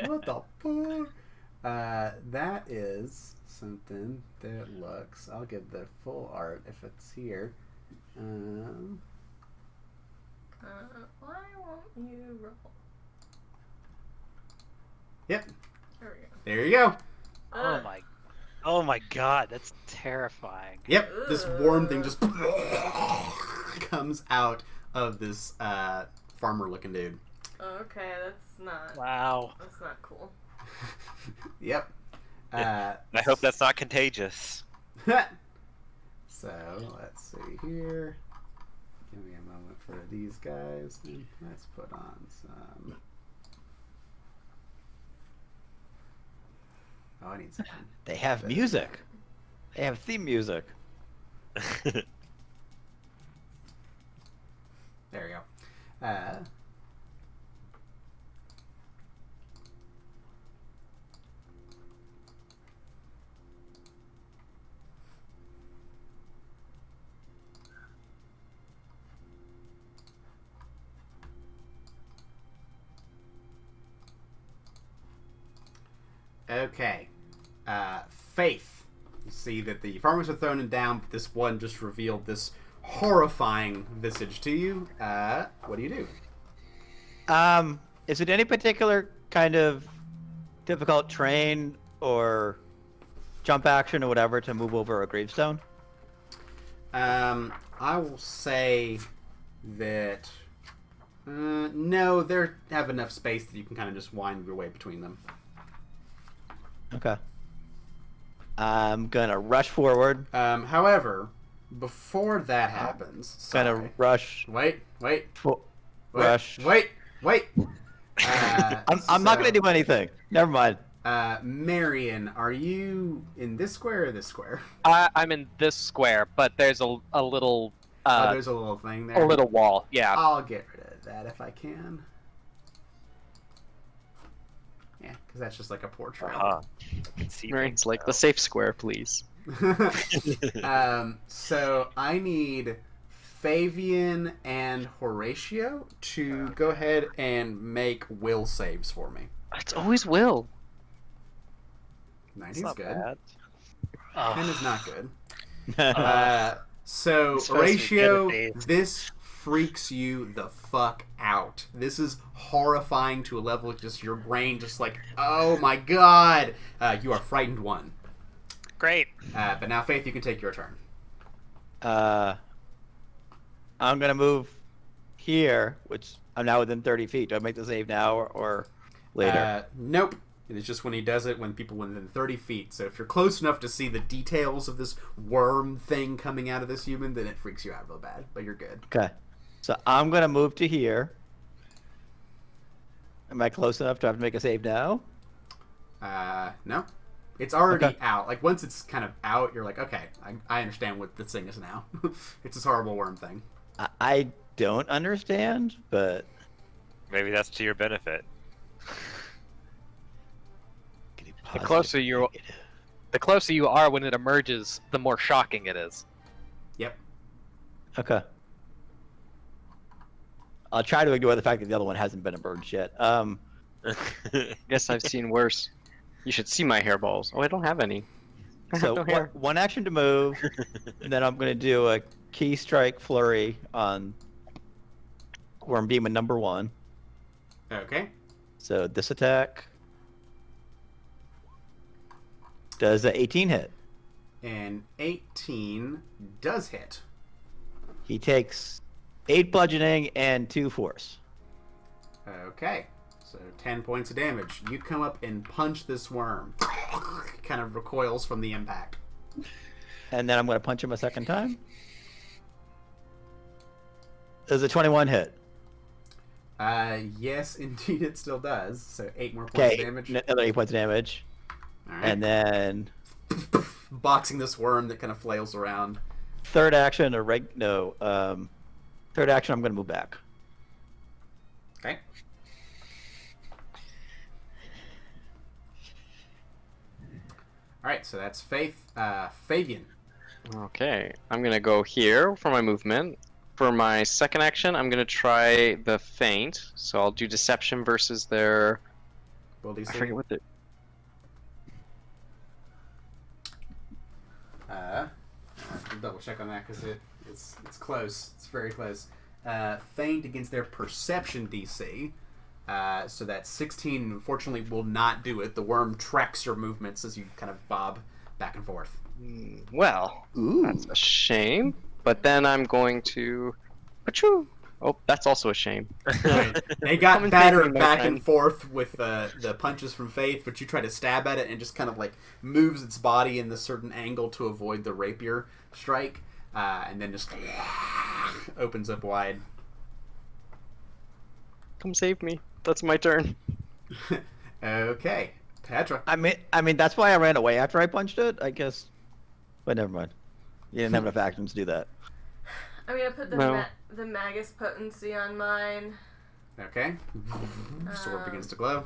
What the fuck? That is something that looks. I'll give the full art if it's here. Why won't you roll? Yep. There we go. There you go. Oh my god, that's terrifying. Yep. This worm thing just comes out of this farmer-looking dude. Okay, that's not. Wow. That's not cool. Yep. I hope that's not contagious. So let's see here. Give me a moment for these guys. Let's put on some. Oh, I need something. They have music. They have theme music. There we go. Okay. Faith. You see that the farmers are thrown down, but this one just revealed this horrifying visage to you. What do you do? Is it any particular kind of difficult terrain or jump action or whatever to move over a gravestone? I will say that no, they have enough space that you can kind of just wind your way between them. Okay. I'm gonna rush forward. However, before that happens, Gonna sorry. rush. Wait. Rush. Wait. I'm not gonna do anything. Never mind. Marion, are you in this square or this square? I'm in this square, but there's a little There's a little thing there. a little wall. Yeah. I'll get rid of that if I can. Yeah, because that's just like a portrait. I can see Right, things like now. the safe square, please. So I need Fabian and Horatio to go ahead and make will saves for me. It's always Will. 90's It's not good. bad. 10 is not good. Uh, So I'm supposed to be good Horatio, at these. this freaks you the fuck out. This is horrifying to a level of just your brain just like, oh my god. You are frightened one. Great. But now Faith, you can take your turn. I'm gonna move here, which I'm now within 30 feet. Do I make the save now or later? Nope. It is just when he does it when people within 30 feet. So if you're close enough to see the details of this worm thing coming out of this human, then it freaks you out real bad. But you're good. Okay. So I'm gonna move to here. Am I close enough to have to make a save now? No. It's already Okay. out. Like, once it's kind of out, you're like, okay, I understand what this thing is now. It's this horrible worm thing. I don't understand, but Maybe that's to your benefit. The closer you are when it emerges, the more shocking it is. Yep. Okay. I'll try to ignore the fact that the other one hasn't been emerged yet. Guess I've seen worse. You should see my hairballs. Oh, I don't have any. I have So no hair. one action to move, and then I'm going to do a key strike flurry on Worm Demon number 1. Okay. So this attack does a 18 hit. And 18 does hit. He takes 8 bludgeoning and 2 force. Okay. So 10 points of damage. You come up and punch this worm. Kind of recoils from the impact. And then I'm going to punch him a second time. Does a 21 hit? Yes, indeed it still does. So 8 more points Okay, of damage. another 8 points of damage. All right. And then Boxing this worm that kind of flails around. third action, third action, I'm going to move back. Okay. All right, so that's Fabian. Okay, I'm gonna go here for my movement. For my second action, I'm gonna try the feint. So I'll do deception versus their. Will DC? I forget what the. I'll double check on that because it's close. It's very close. Feint against their perception DC. So that 16 unfortunately will not do it. The worm tracks your movements as you kind of bob back and forth. Well, Ooh. that's a shame. But then I'm going to. Achoo! Oh, that's also a shame. They got Come and battered save me, my back friend. and forth with the punches from Faith, but you try to stab at it and it just kind of like moves its body in a certain angle to avoid the rapier strike, and then just opens up wide. Come save me. That's my turn. Okay, Petra. I mean, that's why I ran away after I punched it, I guess. But never mind. You didn't have enough actions to do that. I'm gonna put the Magus Potency on mine. Okay. Sword begins to glow.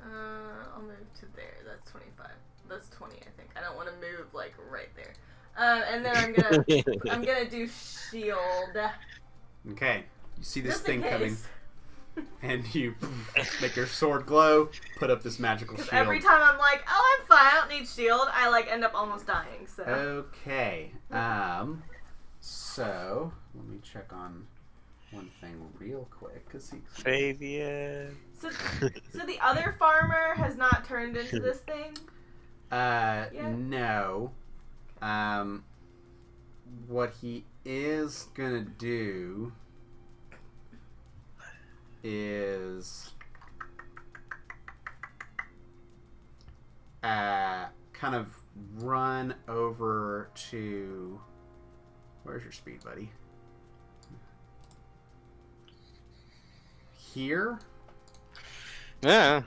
I'll move to there. That's 25. That's 20, I think. I don't want to move like right there. And then I'm gonna do shield. Okay. You see this Just thing in coming, case. and you make your sword glow. Put up this magical Because shield. every time I'm like, oh, I'm fine. I don't need shield. I like end up almost dying. So. Okay. So let me check on one thing real quick, Fabian. So the other farmer has not turned into this thing. No. What he is gonna do is kind of run over to. Where's your speed, buddy? Here. Yeah.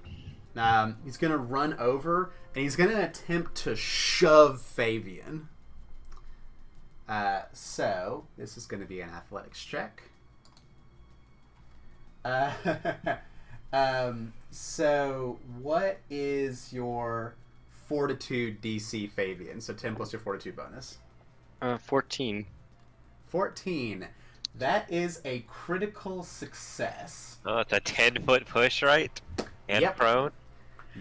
He's gonna run over and he's gonna attempt to shove Fabian. So this is gonna be an athletics check. So what is your fortitude DC, Fabian? So 10 plus your fortitude bonus. 14. 14. That is a critical success. Oh, it's a 10-foot push, right? And Yep. prone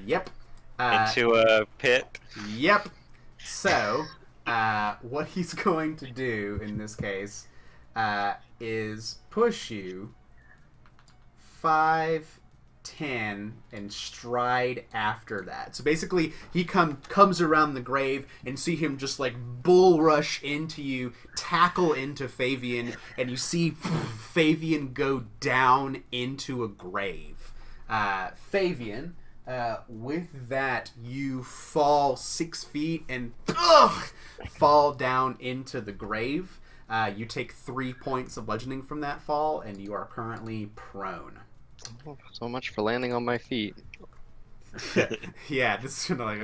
Yep. into a pit. Yep. So, what he's going to do in this case is push you 5, 10, and stride after that. So basically, he comes around the grave and see him just like bull rush into you, tackle into Fabian, and you see Fabian go down into a grave. Fabian, with that, you fall 6 feet and fall down into the grave. You take 3 points of bludgeoning from that fall, and you are currently prone. Oh, so much for landing on my feet. Yeah, this is like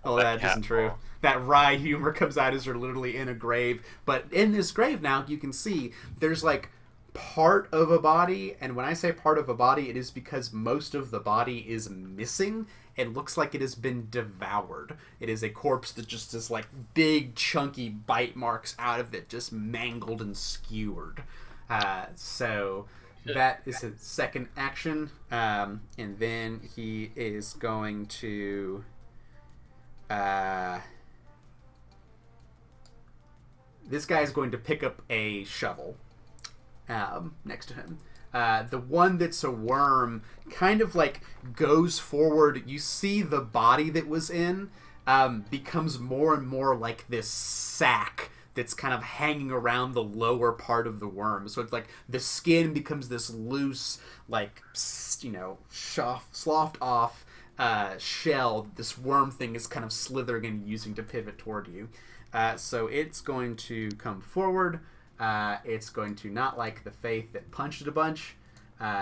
that isn't true. That wry humor comes out as you're literally in a grave, but in this grave now you can see there's like part of a body, and when I say part of a body, it is because most of the body is missing. It looks like it has been devoured. It is a corpse that just has like big chunky bite marks out of it, just mangled and skewered. So that is his second action, and then he is going to this guy is going to pick up a shovel next to him. The one that's a worm kind of like goes forward. You see the body that was in becomes more and more like this sack that's kind of hanging around the lower part of the worm. So it's like the skin becomes this loose, like, you know, sloughed off shell. This worm thing is kind of slithering and using to pivot toward you. So it's going to come forward. It's going to not like the Faith that punched it a bunch.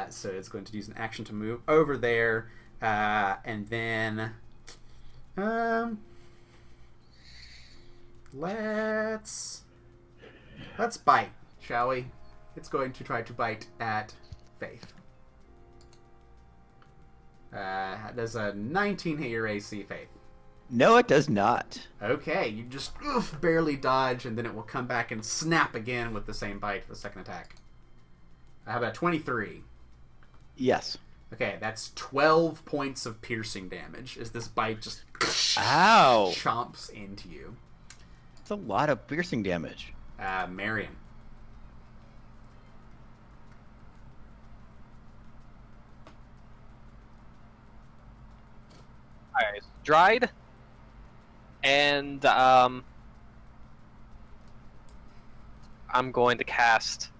So it's going to use an action to move over there. And then... let's bite, shall we? It's going to try to bite at Faith. Does a 19 hit your AC, Faith? No, it does not. Okay, you just barely dodge, and then it will come back and snap again with the same bite for the second attack. How about 23? Yes. Okay, that's 12 points of piercing damage as this bite just Ow! chomps into you. That's a lot of piercing damage. Marion. Alright, dried. And I'm going to cast.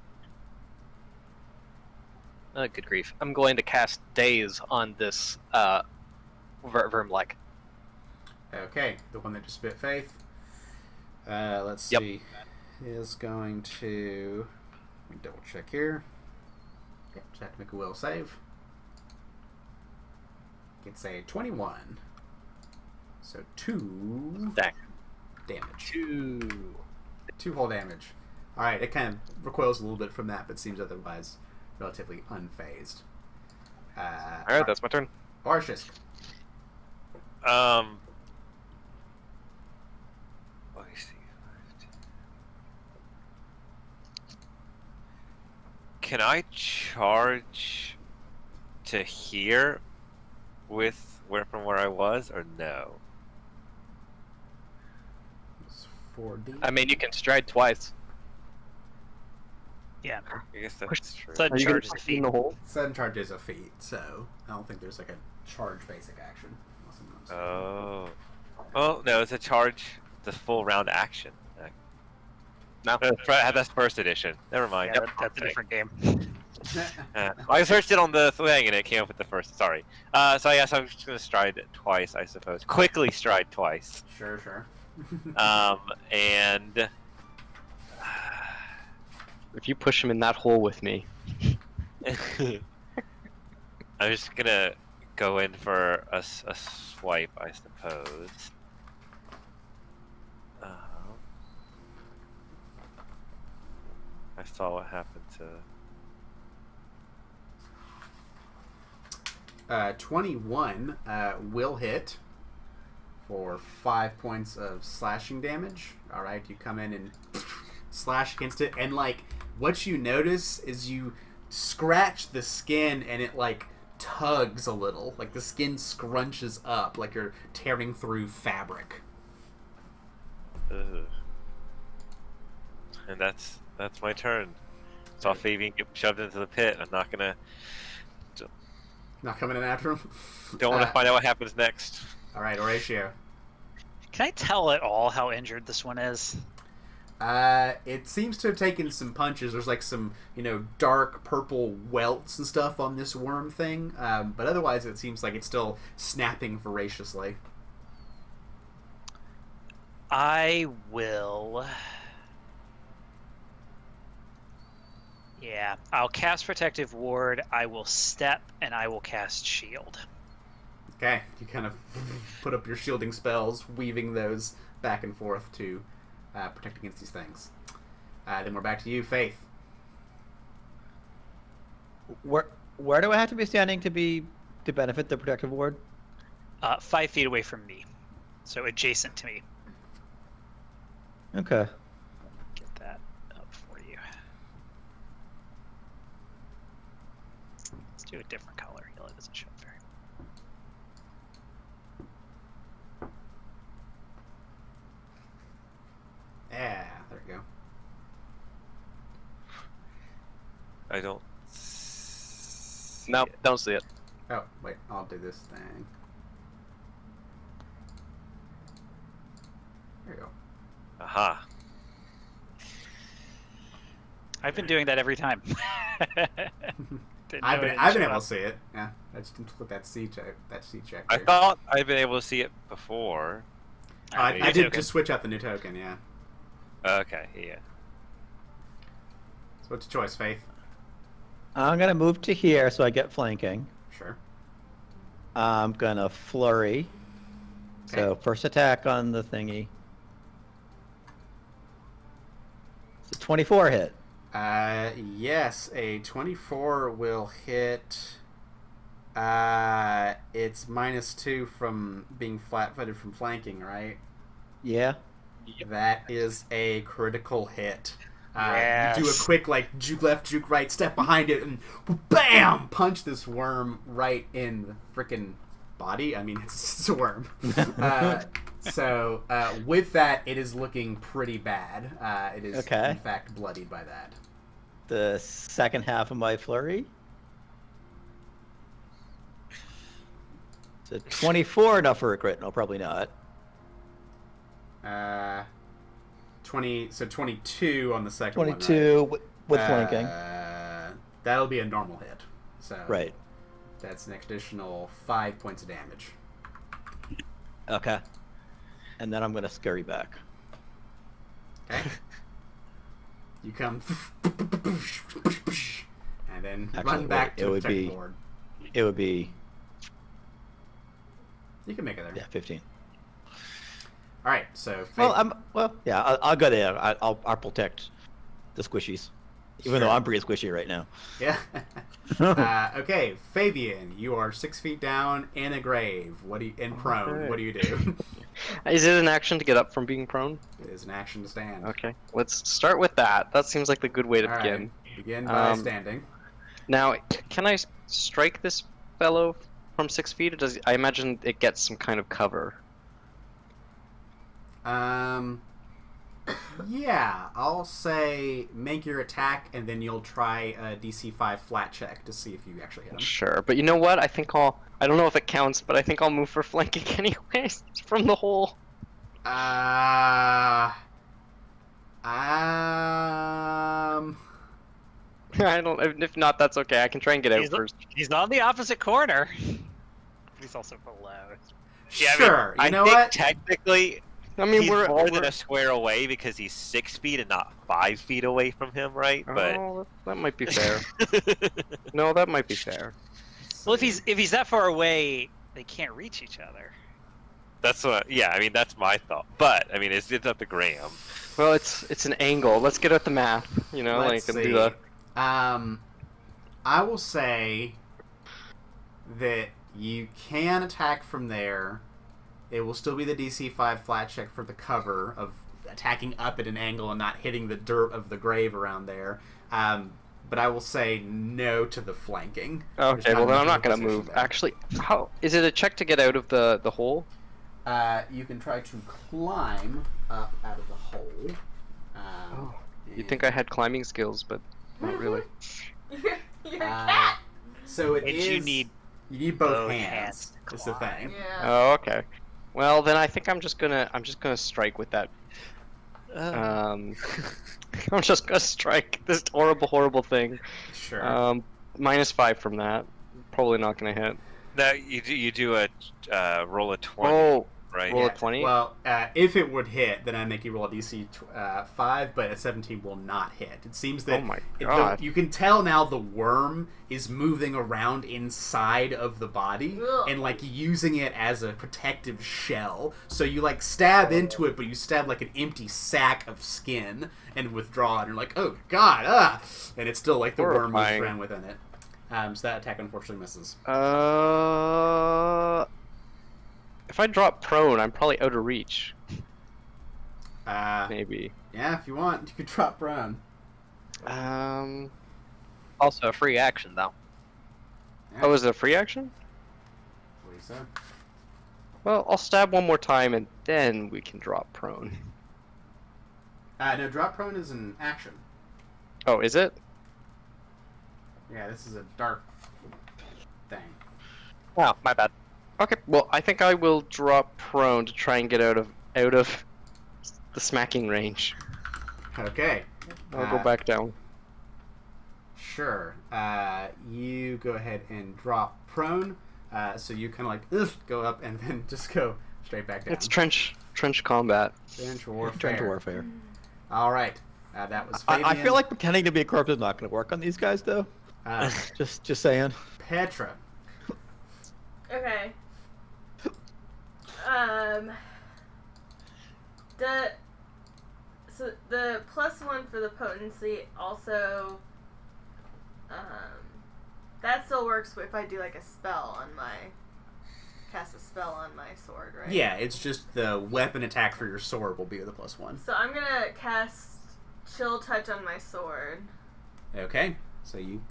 Oh, good grief! I'm going to cast Daze on this Vermlek. Okay, the one that just bit Faith. Let's Yep. see. Is going to. Let me double check here. Yep, just have to make a will save. It's a 21. So 2 Dang. damage. 2. 2 whole damage. Alright, it kind of recoils a little bit from that, but seems otherwise relatively unfazed. Alright, that's my turn. Arshis. Let me see. Can I charge to here with from where I was, or no? It's 4D. I mean, you can stride twice. Yeah. I guess that's true. Sudden Are you gonna charge is a put it feat. in the hole? Sudden charge is a feat, so I don't think there's like a charge basic action. Unless I'm not mistaken. Oh. Oh, no, it's a charge, the full round action. No. That's first edition. Never mind. Yeah, that's a different game. I searched it on the thing and it came up with the first. Sorry. So I guess I'm just gonna stride twice, I suppose. Quickly stride twice. Sure. And If you push him in that hole with me. I'm just gonna go in for a swipe, I suppose. I saw what happened to. 21 will hit for 5 points of slashing damage. Alright, you come in and slash against it, and like what you notice is you scratch the skin and it like tugs a little, like the skin scrunches up like you're tearing through fabric. Ugh. And that's my turn. Saw Fabian get shoved into the pit. I'm not gonna. Not coming in after him. Don't want to find out what happens next. Alright, Horatio. Can I tell at all how injured this one is? It seems to have taken some punches. There's like some, dark purple welts and stuff on this worm thing. But otherwise it seems like it's still snapping voraciously. I will... Yeah, I'll cast Protective Ward, I will step, and I will cast Shield. Okay, you kind of put up your shielding spells, weaving those back and forth to protect against these things. Then we're back to you, Faith. Where do I have to be standing to benefit the protective ward? 5 feet away from me, so adjacent to me. Okay. Get that up for you. Let's do a different color. Yellow doesn't show up very well. Yeah, there you go. I don't. Nope, don't see it. Oh, wait, I'll do this thing. There you go. Aha. I've been doing that every time. I've been able to see it. Yeah, I just didn't click that C check. I there. thought I'd been able to see it before. I did just switch out the new token. Yeah. Okay, yeah. So what's your choice, Faith? I'm gonna move to here so I get flanking. Sure. I'm gonna flurry. Okay. So first attack on the thingy. It's a 24 hit. Yes, a 24 will hit. It's -2 from being flat-footed from flanking, right? Yeah. That is a critical hit. Yes. You do a quick, like, juke left, juke right, step behind it, and BAM! Punch this worm right in the frickin' body. I mean, it's a worm. So, with that, it is looking pretty bad. It is, Okay. in fact, bloodied by that. The second half of my flurry. So 24 enough for a crit? No, probably not. 22 on the second 22 one, right? with flanking. That'll be a normal hit. So Right. that's an additional 5 points of damage. Okay. And then I'm gonna scurry back. Okay. You come and then Actually, run back wait, to it the would protective be- board. It would be You can make it there. 15. All right. So I'll go there. I'll protect the squishies, even though Sure. I'm pretty squishy right now. yeah. Okay, Fabian, you are 6 feet down in a grave. Prone? Okay. What do you do? Is it an action to get up from being prone? It is an action to stand. Okay, let's start with that. That seems like the good way to All begin. right. Begin by Um, standing. Now, can I strike this fellow from 6 feet? Or I imagine it gets some kind of cover. Yeah, I'll say make your attack, and then you'll try a DC 5 flat check to see if you actually hit him. Sure, but you know what? I don't know if it counts, but I think I'll move for flanking anyways from the hole. I don't. If not, that's okay. I can try and get out first. He's on the opposite corner. He's also below. Yeah, I mean, Sure, you I know think what? technically I mean, he's we're more than a square away because he's 6 feet and not 5 feet away from him, right? But Oh, that might be fair. No, that might be fair. Well, if he's that far away, they can't reach each other. that's what. Yeah, I mean that's my thought. But I mean, it's up to Graham. Well, it's an angle. Let's get at the math. You know, Let's like and see. do the. I will say that you can attack from there. It will still be the DC 5 flat check for the cover of attacking up at an angle and not hitting the dirt of the grave around there. But I will say no to the flanking. There's Okay, well then enough I'm not gonna position move. there. Actually, how is it a check to get out of the hole? You can try to climb up out of the hole. You'd think I had climbing skills, but not really. You're a cat. So it Which is. you need both both hands. hands to That's the climb. thing. Yeah. Oh, okay. Well, then I think I'm just gonna strike with that. I'm just gonna strike this horrible thing. Sure. -5 from that. Probably not gonna hit. Now you do a roll a 20, Oh, right? roll a Yeah, 20? Well, if it would hit, then I make you roll a DC 5, but a 17 will not hit. It seems that Oh my God. you can tell now the worm is moving around inside of the body Ugh. and like using it as a protective shell. So you like stab into it, but you stab like an empty sack of skin and withdraw, and you're like, oh God, and it's still like the worm moves Horrifying. around within it. So that attack unfortunately misses. If I drop prone, I'm probably out of reach. Maybe. Yeah, if you want, you could drop prone. Also a free action, though. Yeah, Oh, is it a free action? I believe so. Well, I'll stab one more time and then we can drop prone. No, drop prone is an action. Oh, is it? Yeah, this is a dark thing. Oh, my bad. Okay, well, I think I will drop prone to try and get out of the smacking range. Okay. I'll go back down. Sure. You go ahead and drop prone. So you kind of like go up and then just go straight back down. It's trench combat. Trench warfare. Trench warfare. All right. That was Fabian. I feel like pretending to be a corpse is not going to work on these guys, though. Just saying. Petra. Okay. So the +1 for the potency also, that still works if I do like a spell on cast a spell on my sword, right? Yeah, it's just the weapon attack for your sword will be the +1. So I'm gonna cast Chill Touch on my sword. Okay. So you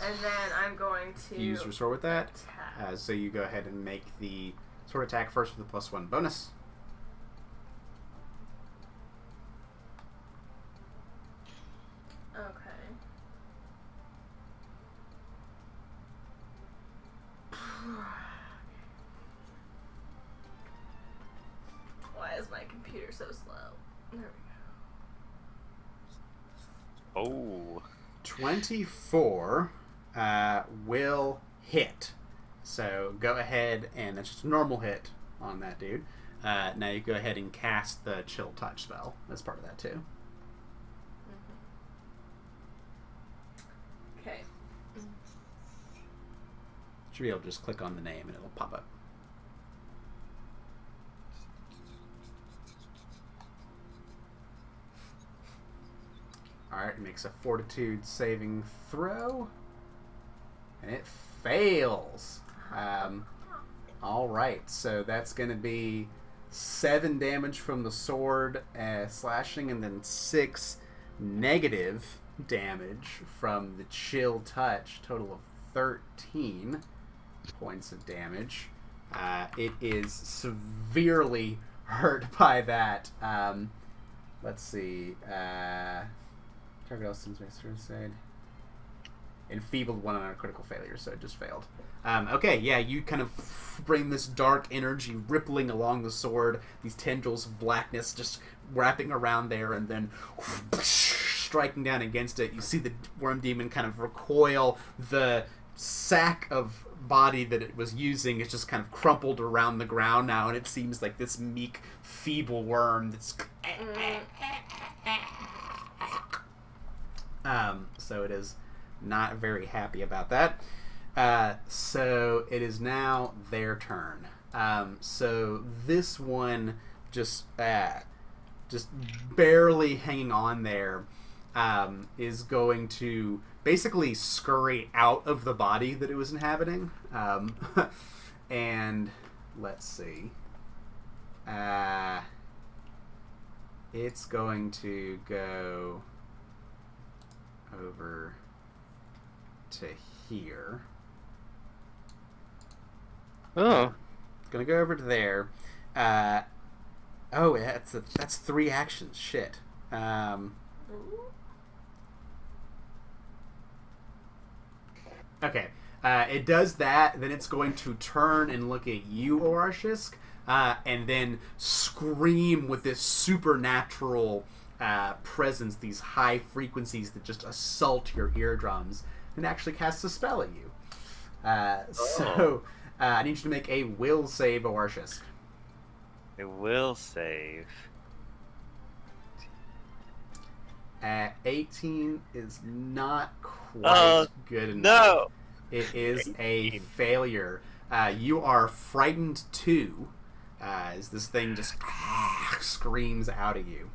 And then I'm going to use your sword with that. attack. So you go ahead and make the sword attack first with the +1 bonus. Okay. Why is my computer so slow? There we go. Oh. 24 will hit. So go ahead and that's just a normal hit on that dude. Now you go ahead and cast the Chill Touch spell as part of that too. Okay. Should be able to just click on the name and it'll pop up. Alright, it makes a fortitude saving throw. And it fails. Alright, so that's going to be 7 damage from the sword slashing, and then 6 negative damage from the Chill Touch. Total of 13 points of damage. It is severely hurt by that. Let's see. Target else since my suicide. Enfeebled 1 on a critical failure, so it just failed. Okay, yeah, you kind of bring this dark energy rippling along the sword, these tendrils of blackness just wrapping around there, and then striking down against it. You see the worm demon kind of recoil. The sack of body that it was using is just kind of crumpled around the ground now, and it seems like this meek, feeble worm that's... So it is not very happy about that. So it is now their turn. So this one just barely hanging on there is going to basically scurry out of the body that it was inhabiting. And let's see. It's going to go over to here. Oh. It's gonna go over to there. Oh, yeah, that's 3 actions. Shit. Okay. It does that, then it's going to turn and look at you, Orashisk, and then scream with this supernatural presence, these high frequencies that just assault your eardrums, and actually casts a spell at you. So I need you to make a will save, Orashisk. It will save. 18 is not quite good enough. No! It is 18. a failure. You are frightened too, as this thing just screams out at you.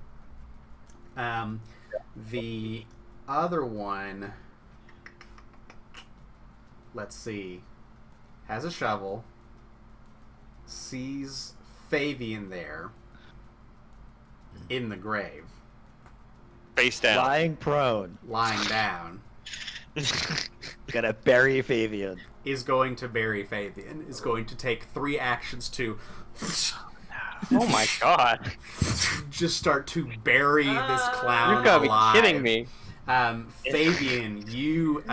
The other one let's see, has a shovel, sees Fabian there in the grave, Face down. Lying prone. lying down, Gonna bury Fabian. is going to bury Fabian, is going to take 3 actions to Oh my god. just start to bury this clown You gotta be alive. kidding me. Fabian, you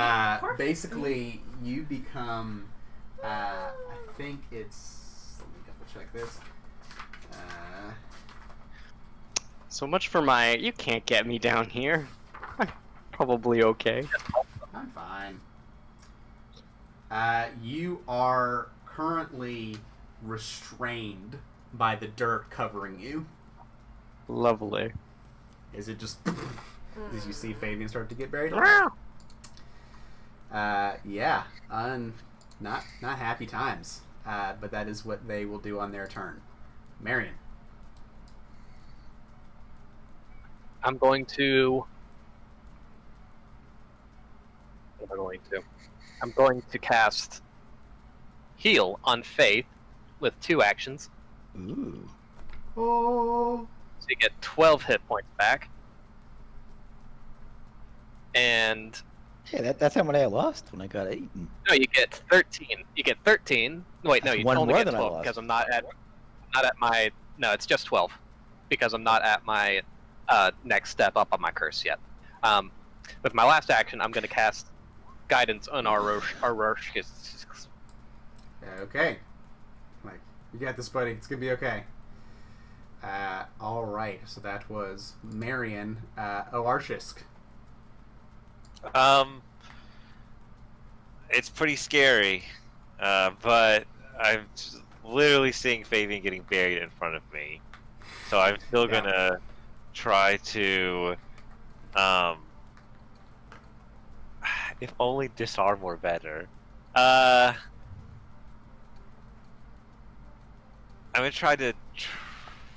basically you become. I think it's. Let me double check this. So much for my. You can't get me down here. I'm probably okay. I'm fine. You are currently restrained by the dirt covering you. Lovely. Is it just? As you see Fabian start to get buried? Yeah, not happy times. But that is what they will do on their turn. Marion. I'm going to. What am I going to? I'm going to cast Heal on Faith with 2 actions. Ooh. Oh. So you get 12 hit points back. And Yeah, that's how many I lost when I got eaten. no, you get 13. You get 13. Wait, no, That's you one only more get than I 12 lost. because I'm not at my. No, it's just 12 because I'm not at my next step up on my curse yet. With my last action, I'm going to cast Guidance on our Okay. Like, you got this, buddy. It's gonna be okay. All right. So that was Marion. Arshisk. It's pretty scary, but I'm literally seeing Fabian getting buried in front of me, so I'm still Yeah. gonna try to, if only disarm were better. I'm gonna try to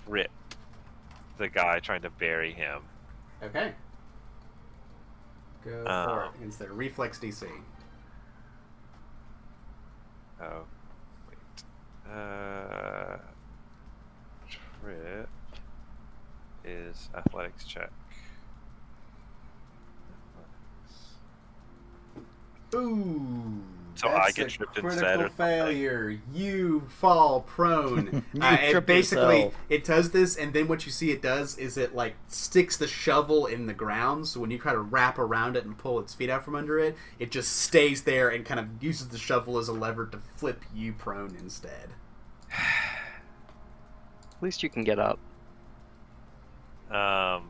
trip the guy trying to bury him. Okay. Go for it. It's the reflex DC. Oh, wait. Trip is athletics check. Ooh. So that's I get a tripped instead critical or something. failure. You fall prone. You It trip basically yourself. it does this, and then what you see it does is it like sticks the shovel in the ground. So when you try to wrap around it and pull its feet out from under it, it just stays there and kind of uses the shovel as a lever to flip you prone instead. At least you can get up. As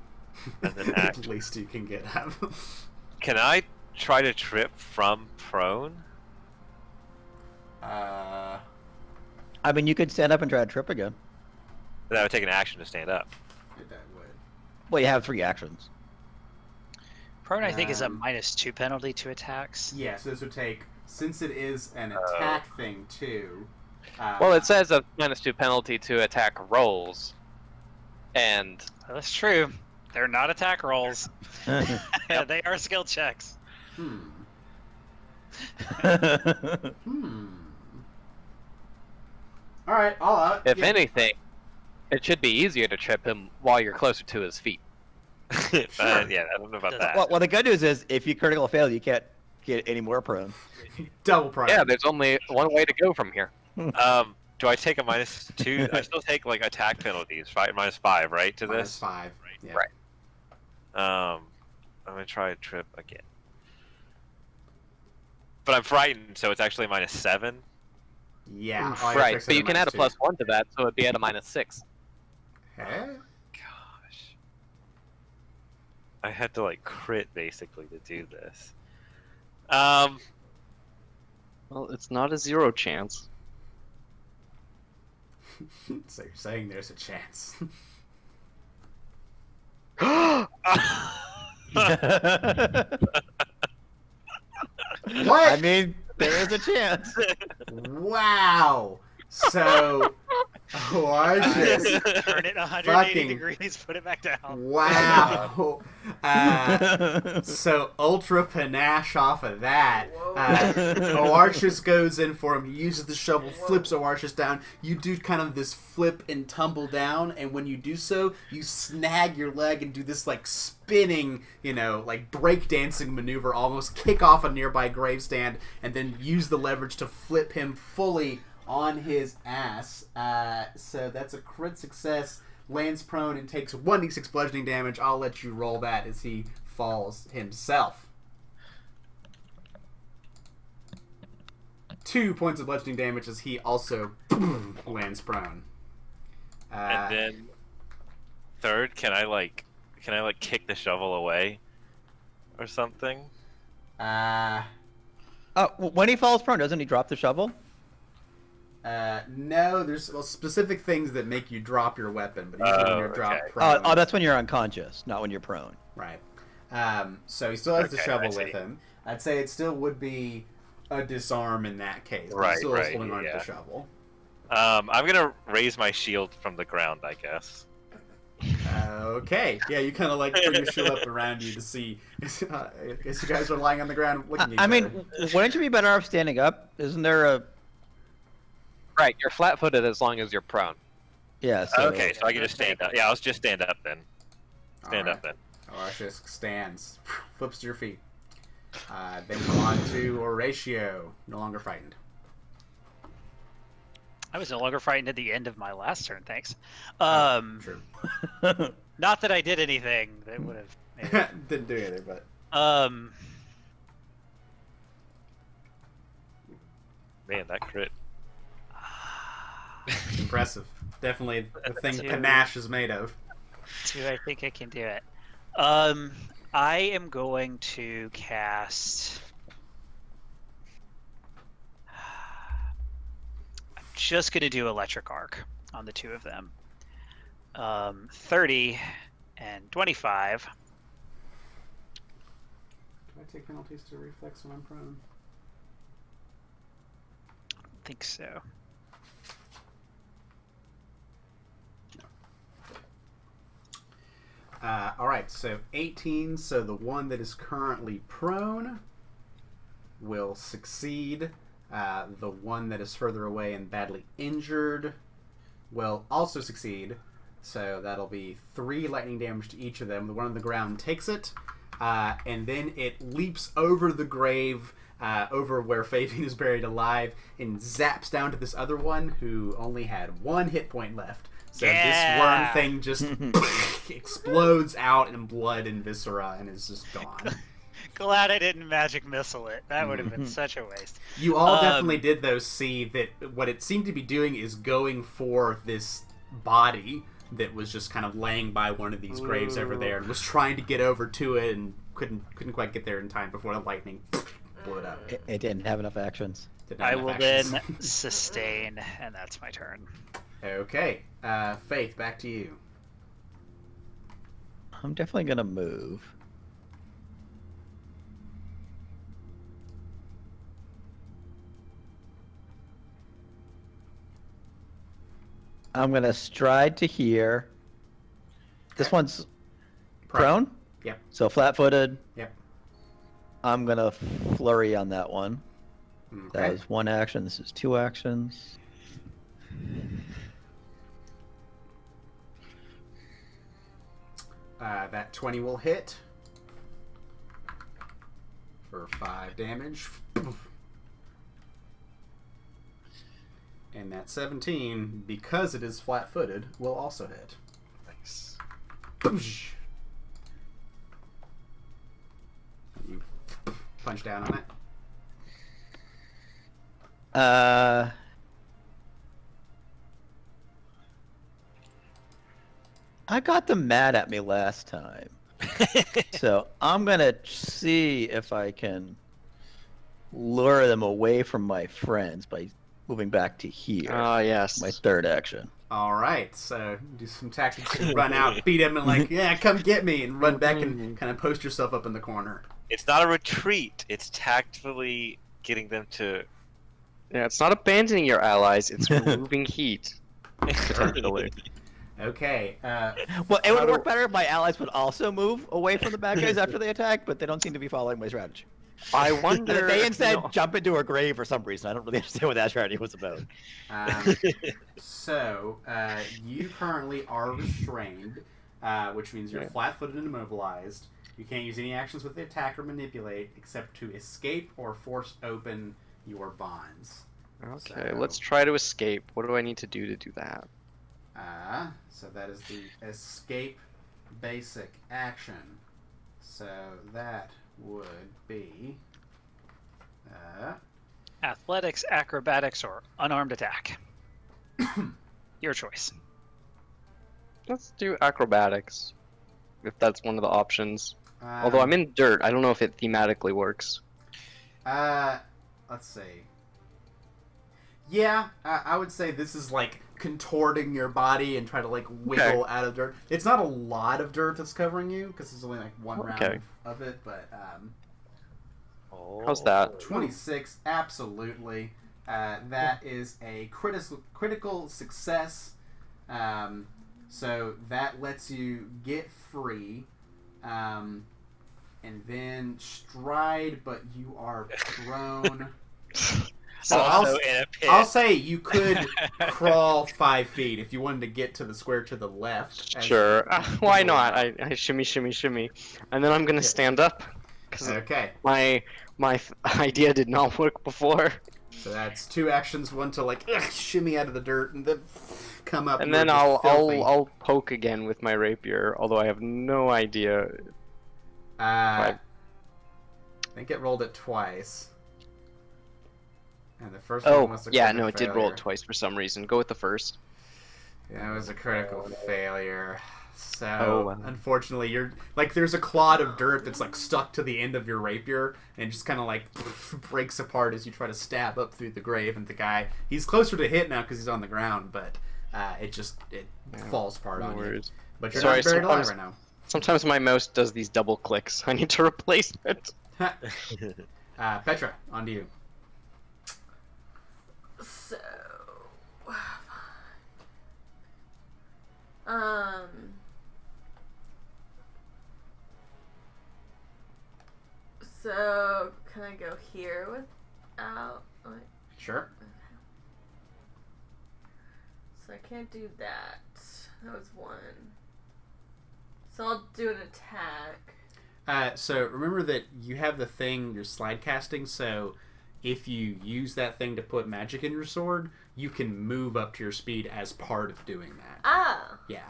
an At action. least you can get up. Can I try to trip from prone? I mean, you could stand up and try to trip again. That would take an action to stand up. That would. Well, you have 3 actions. Prone, I think, is a Um, -2 penalty to attacks. Yeah, so this would take, since it is an attack thing too. Well, it says a -2 penalty to attack rolls, and That's true. They're not attack rolls. They are skill checks. Hmm. All right, all out. if Yeah. anything, it should be easier to trip him while you're closer to his feet. Yeah, I don't know about that. well, the good news is, if you critical fail, you can't get any more prone. Double prime. Yeah, there's only one way to go from here. Do I take a -2? I still take like attack penalties, right? -5, right? To Minus this. 5. Yeah. Right. I'm gonna try a trip again. But I'm frightened, so it's actually -7. Yeah. Oh, I guess I Right, said but you can add a -2. +1 to that, so it'd be at a -6. Huh? Gosh. I had to like crit basically to do this. Well, it's not a 0 chance. So you're saying there's a chance. I mean, there is a chance. Wow. So Gorgeous. Turn it 180 Fucking- degrees, put it back down. Wow. So ultra panache off of that. Oarchus goes in for him. He uses the shovel, flips Oarchus down. You do kind of this flip and tumble down, and when you do so, you snag your leg and do this like spinning, like breakdancing maneuver, almost kick off a nearby gravestand, and then use the leverage to flip him fully on his ass. So that's a crit success. Lands prone and takes 1d6 bludgeoning damage. I'll let you roll that as he falls himself. 2 points of bludgeoning damage as he also lands prone. And then third, can I kick the shovel away or something? When he falls prone, doesn't he drop the shovel? No, there's specific things that make you drop your weapon, but usually when you're dropped prone. Oh, that's when you're unconscious, not when you're prone. Right. So he still has the shovel I see. with him. I'd say it still would be a disarm in that case. But Right, he's still right, holding on to yeah. the shovel. I'm gonna raise my shield from the ground, I guess. Okay. Yeah, you kind of like put your shield up around you to see. I guess you guys are lying on the ground looking at each I mean, other. wouldn't you be better off standing up? Isn't there a... Right, you're flat-footed as long as you're prone. Yeah, so... Okay, so I can just stand up. Yeah, I'll just stand up then. Stand up then. Arshis stands, flips to your feet. Then we're on to Horatio, no longer frightened. I was no longer frightened at the end of my last turn, thanks. True. Not that I did anything that would have made it. Didn't do anything, but Man, that crit. impressive. Definitely the thing Two. panache is made of. Do I think I can do it? I am going to cast... I'm just going to do Electric Arc on the two of them. 30 and 25. Do I take penalties to reflex when I'm prone? I think so. Alright, so 18, so the one that is currently prone will succeed. The one that is further away and badly injured will also succeed. So that'll be 3 lightning damage to each of them. The one on the ground takes it, and then it leaps over the grave, over where Fabian is buried alive, and zaps down to this other one who only had 1 hit point left. So this worm thing just explodes out in blood and viscera and is just gone. Glad I didn't magic missile it. That would have been such a waste. You all definitely did, though, see that what it seemed to be doing is going for this body that was just kind of laying by one of these graves over there and was trying to get over to it and couldn't quite get there in time before the lightning blew it up. It didn't have enough actions. Didn't have I enough will actions. then sustain, and that's my turn. Okay. Faith, back to you. I'm definitely going to move. I'm going to stride to here. This one's prone? Yep. So flat-footed. Yep. I'm going to flurry on that one. Okay. That is 1 action. This is 2 actions. That 20 will hit for 5 damage. And that 17, because it is flat-footed, will also hit. Nice. You punch down on it. I got them mad at me last time. So I'm going to see if I can lure them away from my friends by moving back to here. Ah, yes. My 3rd action. All right, so do some tactics. Run out, beat him, and like, yeah, come get me, and run back and kind of post yourself up in the corner. It's not a retreat. It's tactfully getting them to. Yeah, it's not abandoning your allies, it's removing heat. Potentially. Okay. Well, it how would do- work better if my allies would also move away from the bad guys after they attack, but they don't seem to be following my strategy. I And wonder. if they instead no. jump into a grave for some reason, I don't really understand what that strategy was about. So, you currently are restrained, which means you're flat-footed and immobilized. You can't use any actions with the attack or manipulate except to escape or force open your bonds. Okay, So- let's try to escape. What do I need to do that? So that is the escape basic action. So that would be... Athletics, acrobatics, or unarmed attack. Your choice. Let's do acrobatics, if that's one of the options. um, Although I'm in dirt, I don't know if it thematically works. let's see. Yeah, I would say this is like contorting your body and try to like wiggle out of dirt. It's not a lot of dirt that's covering you because there's only like one round of it, but How's that? 26, absolutely. That is a critical success. So that lets you get free, and then stride, but you are prone. So Also in a pit. I'll say you could crawl 5 feet if you wanted to get to the square to the left. Sure. Why not? I shimmy, and then I'm gonna stand up because Okay. my idea did not work before. So that's 2 actions, one to like shimmy out of the dirt and then come up. And You're then just filthy. I'll poke again with my rapier, although I have no idea. I think it rolled it twice. And the first one was a critical no, it did roll failure. it twice for some reason. Go with the first. Yeah, it was a critical failure. So, Oh, wow. unfortunately, you're like there's a clod of dirt that's like stuck to the end of your rapier, and it just kind of like breaks apart as you try to stab up through the grave. And the guy, he's closer to hit now because he's on the ground, but it falls apart No on you. worries. But you're Sorry, not buried alive sometimes- right Sometimes my mouse does these double clicks. I need to replace it. now. Petra, on to you. So, um, so can I go here without like? Sure. So I can't do that. That was one. So I'll do an attack. So remember that you have the thing you're slide casting, so if you use that thing to put magic in your sword, you can move up to your speed as part of doing that. Ah. Yeah.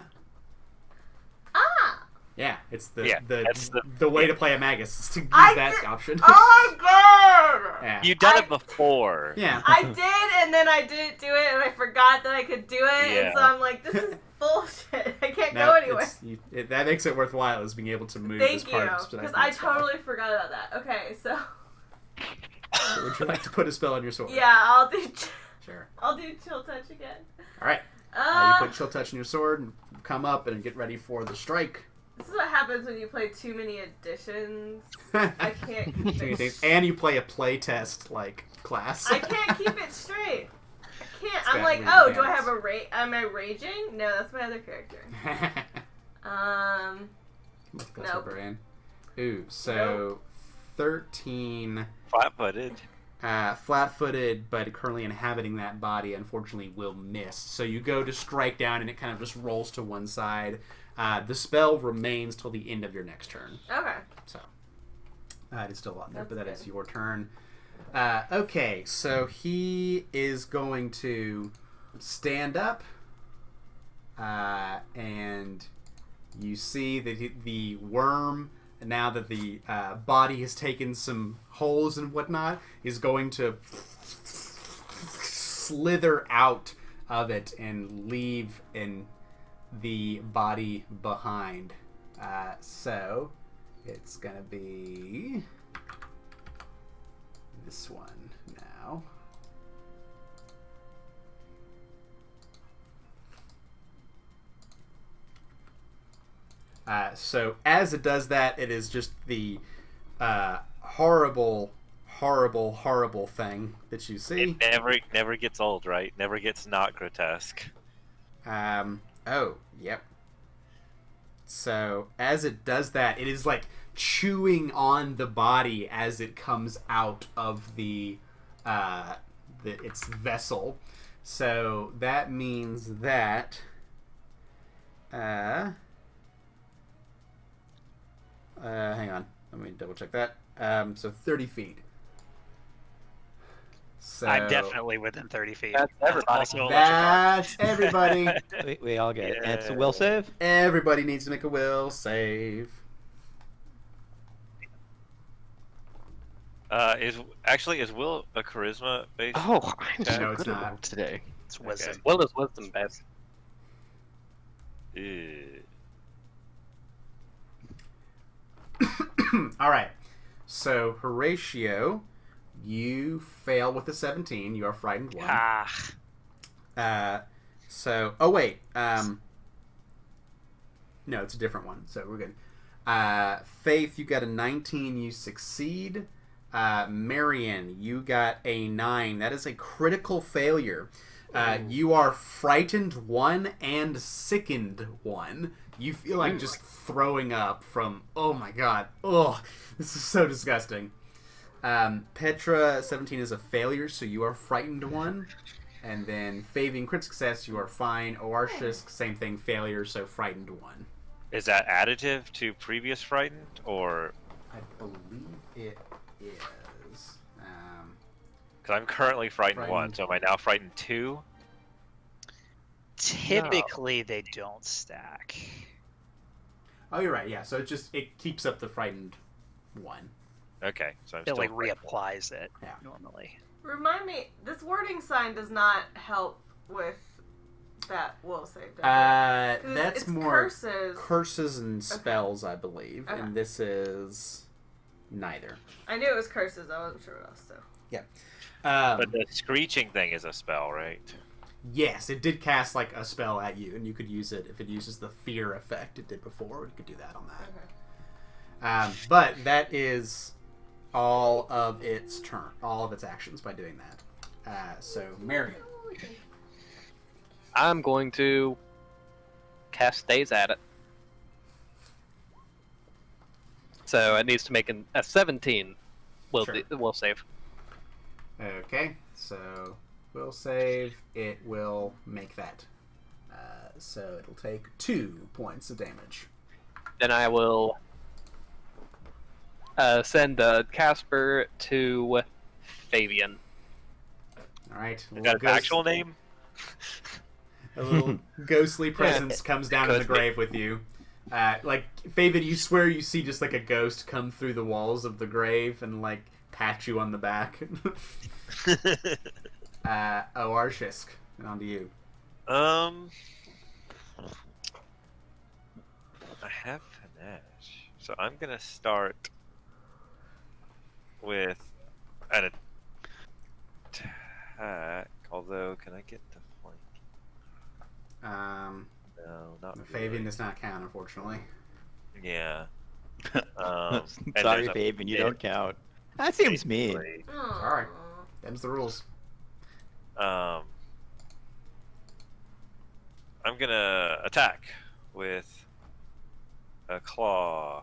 Ah. Yeah, it's that's the way to play a magus is to use I that did- option. Oh my god! Yeah. You've done I- it before. Yeah. I did, and then I didn't do it, and I forgot that I could do it, Yeah. and so I'm like, this is bullshit. I can't No, go anywhere. that makes it worthwhile, is being able to move as Thank part you, of the because spell. I totally forgot about that. Okay, so So would you like to put a spell on your sword? yeah, I'll do Sure. chill touch again. All right. You Uh, put chill touch on your sword and come up and get ready for the strike. this is what happens when you play too many editions. I can't keep it. And you play a play test like class. I can't keep it straight. I can't. It's I'm got like, weird oh, do I hands. have a am I raging? No, that's my other character. Nope. Brian. Ooh, so 13 Flat-footed. flat-footed, but currently inhabiting that body, unfortunately will miss. So you go to strike down, and it kind of just rolls to one side. The spell remains till the end of your next turn. Okay. So it is still on there, That's but that is good. your turn. Okay, so he is going to stand up, and you see that the worm, now that the body has taken some holes and whatnot, is going to slither out of it and leave the body behind. So it's gonna be this one now. So as it does that, it is just the horrible thing that you see. It never gets old, right? Never gets not grotesque. Oh, yep. So as it does that, it is like chewing on the body as it comes out of its vessel. So that means that hang on, let me double check that. So 30 feet. So I'm definitely within 30 feet. That's everybody. Also a electric arc. that's everybody. We all get it. And it's a will save? Everybody needs to make a will save. Is will a charisma based? Oh, I'm so No, it's good at not. roll today. It's wisdom. Will is wisdom based. All right. So Horatio, you fail with a 17. You are frightened one. Oh wait. No, it's a different one. So we're good. Faith, you got a 19. You succeed. Marion, you got a 9. That is a critical failure. You are frightened 1 and sickened 1. You feel like just throwing up from, oh my god, oh, this is so disgusting. Petra, 17 is a failure, so you are frightened 1. And then Fabian, crit success, you are fine. Oarshisk, same thing, failure, so frightened 1. Is that additive to previous frightened, or? I believe it is. Because I'm currently frightened 1, Frightened. so am I now frightened 2? Typically, they don't stack. Oh, you're right, yeah, so it keeps up the frightened 1. Okay, so I'm It still like frightened. reapplies it Yeah. normally. Remind me, this wording sign does not help with that will save. does it? 'Cause That's it's more curses. and spells, I believe, Okay. and this is neither. I knew it was curses. I wasn't sure what else. So But the screeching thing is a spell, right? Yes, it did cast like a spell at you, and you could use it if it uses the fear effect it did before. You could do that on that. okay. But that is all of its actions by doing that. So Marion, I'm going to cast Stays at it. So it needs to make a 17 Sure. will save. okay, so will save. It will make that. So it'll take 2 points of damage. Then I will send Casper to Fabian. All right. Is that his actual name? A little ghostly presence comes down to the Could be. grave with you. Like, Favid, you swear you see just like a ghost come through the walls of the grave and like pat you on the back. Arshisk, on to you. I have panache, so I'm gonna start with an attack. Although, can I get the flank? No, not Fabian really. does not count, unfortunately. Yeah. And Sorry, there's a Fabian, you bit don't count. That seems mean. basically, Alright. Them's the rules. I'm gonna attack with a claw.